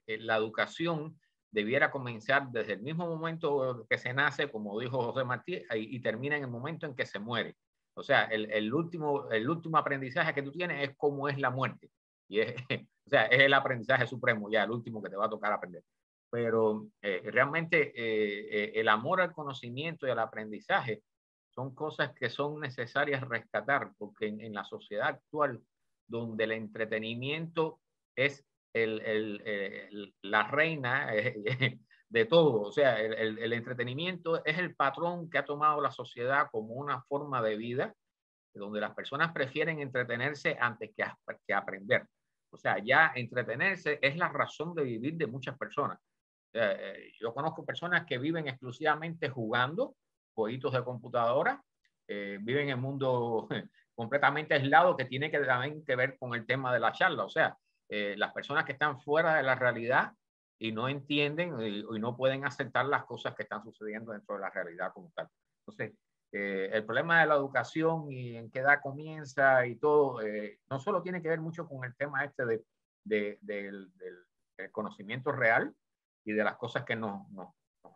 la educación debiera comenzar desde el mismo momento que se nace, como dijo José Martí, y termina en el momento en que se muere. O sea, el último aprendizaje que tú tienes es cómo es la muerte. Y o sea, es el aprendizaje supremo, ya el último que te va a tocar aprender. Pero realmente el amor al conocimiento y al aprendizaje son cosas que son necesarias rescatar, porque en la sociedad actual, donde el entretenimiento es la reina de todo, o sea, el entretenimiento es el patrón que ha tomado la sociedad como una forma de vida. donde las personas prefieren entretenerse antes que aprender. O sea, ya entretenerse es la razón de vivir de muchas personas. Yo conozco personas que viven exclusivamente jugando jueguitos de computadora, viven en un mundo completamente aislado que tiene que también que ver con el tema de la charla. O sea, las personas que están fuera de la realidad y no entienden y no pueden aceptar las cosas que están sucediendo dentro de la realidad como tal. Entonces, el problema de la educación y en qué edad comienza y todo, no solo tiene que ver mucho con el tema este del conocimiento real y de las cosas que nos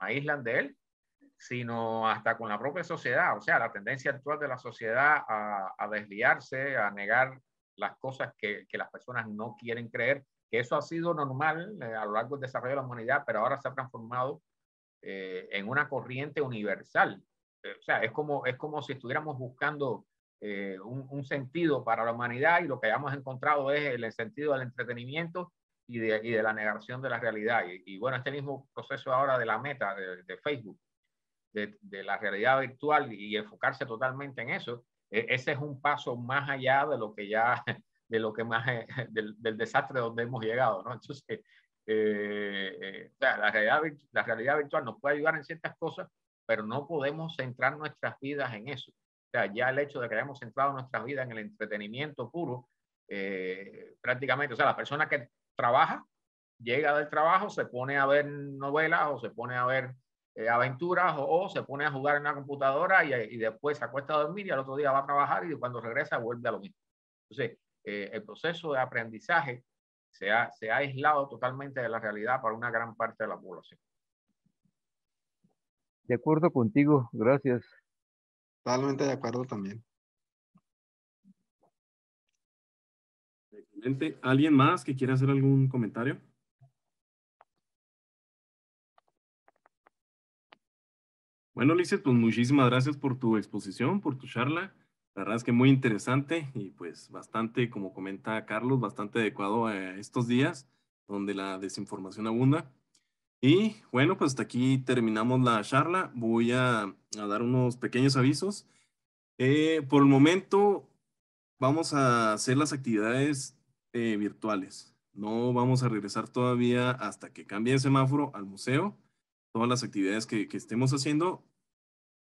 aíslan de él, sino hasta con la propia sociedad. O sea, la tendencia actual de la sociedad a desviarse, a negar las cosas que las personas no quieren creer, que eso ha sido normal a lo largo del desarrollo de la humanidad, pero ahora se ha transformado en una corriente universal. O sea, es como si estuviéramos buscando un sentido para la humanidad y lo que hayamos encontrado es el sentido del entretenimiento y de la negación de la realidad. Y bueno, este mismo proceso ahora de la Meta, de Facebook, de la realidad virtual y enfocarse totalmente en eso, ese es un paso más allá de lo que ya, de lo que más, del desastre donde hemos llegado, ¿no? Entonces, o sea, la realidad virtual nos puede ayudar en ciertas cosas, pero no podemos centrar nuestras vidas en eso. O sea, ya el hecho de que hayamos centrado nuestras vidas en el entretenimiento puro, prácticamente, o sea, la persona que trabaja, llega del trabajo, se pone a ver novelas o se pone a ver aventuras o se pone a jugar en la computadora y después se acuesta a dormir y al otro día va a trabajar y cuando regresa vuelve a lo mismo. Entonces, el proceso de aprendizaje se ha aislado totalmente de la realidad para una gran parte de la población. De acuerdo contigo, gracias. Totalmente de acuerdo también. Excelente. ¿Alguien más que quiera hacer algún comentario? Bueno, Lizeth, pues muchísimas gracias por tu exposición, por tu charla. La verdad es que muy interesante y pues bastante, como comenta Carlos, bastante adecuado a estos días donde la desinformación abunda. Y bueno, pues hasta aquí terminamos la charla. Voy a dar unos pequeños avisos. Por el momento vamos a hacer las actividades virtuales. No vamos a regresar todavía hasta que cambie el semáforo al museo. Todas las actividades que estemos haciendo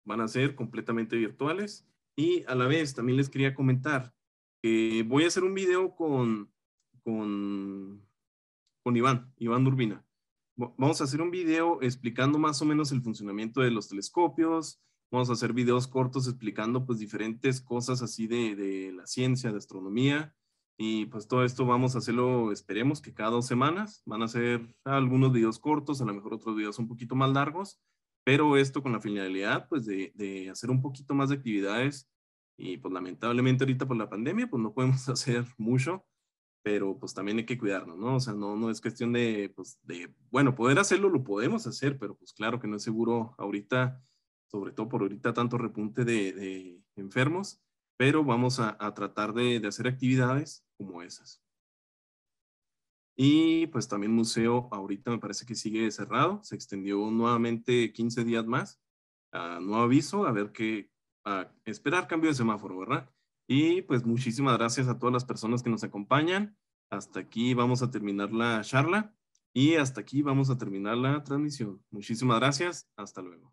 van a ser completamente virtuales. Y a la vez también les quería comentar que voy a hacer un video con Iván Urbina. Vamos a hacer un video explicando más o menos el funcionamiento de los telescopios. Vamos a hacer videos cortos explicando pues diferentes cosas así de la ciencia, de astronomía. Y pues todo esto vamos a hacerlo, esperemos que cada 2 semanas. Van a ser algunos videos cortos, a lo mejor otros videos un poquito más largos. Pero esto con la finalidad pues de hacer un poquito más de actividades. Y pues lamentablemente ahorita por la pandemia pues no podemos hacer mucho. Pero pues también hay que cuidarnos, ¿no? O sea, no es cuestión pues, bueno, poder hacerlo lo podemos hacer, pero pues claro que no es seguro ahorita, sobre todo por ahorita tanto repunte de enfermos, pero vamos a tratar de hacer actividades como esas. Y pues también museo ahorita me parece que sigue cerrado, se extendió nuevamente 15 días más, nuevo aviso, a ver esperar cambio de semáforo, ¿verdad? Y pues muchísimas gracias a todas las personas que nos acompañan. Hasta aquí vamos a terminar la charla y hasta aquí vamos a terminar la transmisión. Muchísimas gracias. Hasta luego.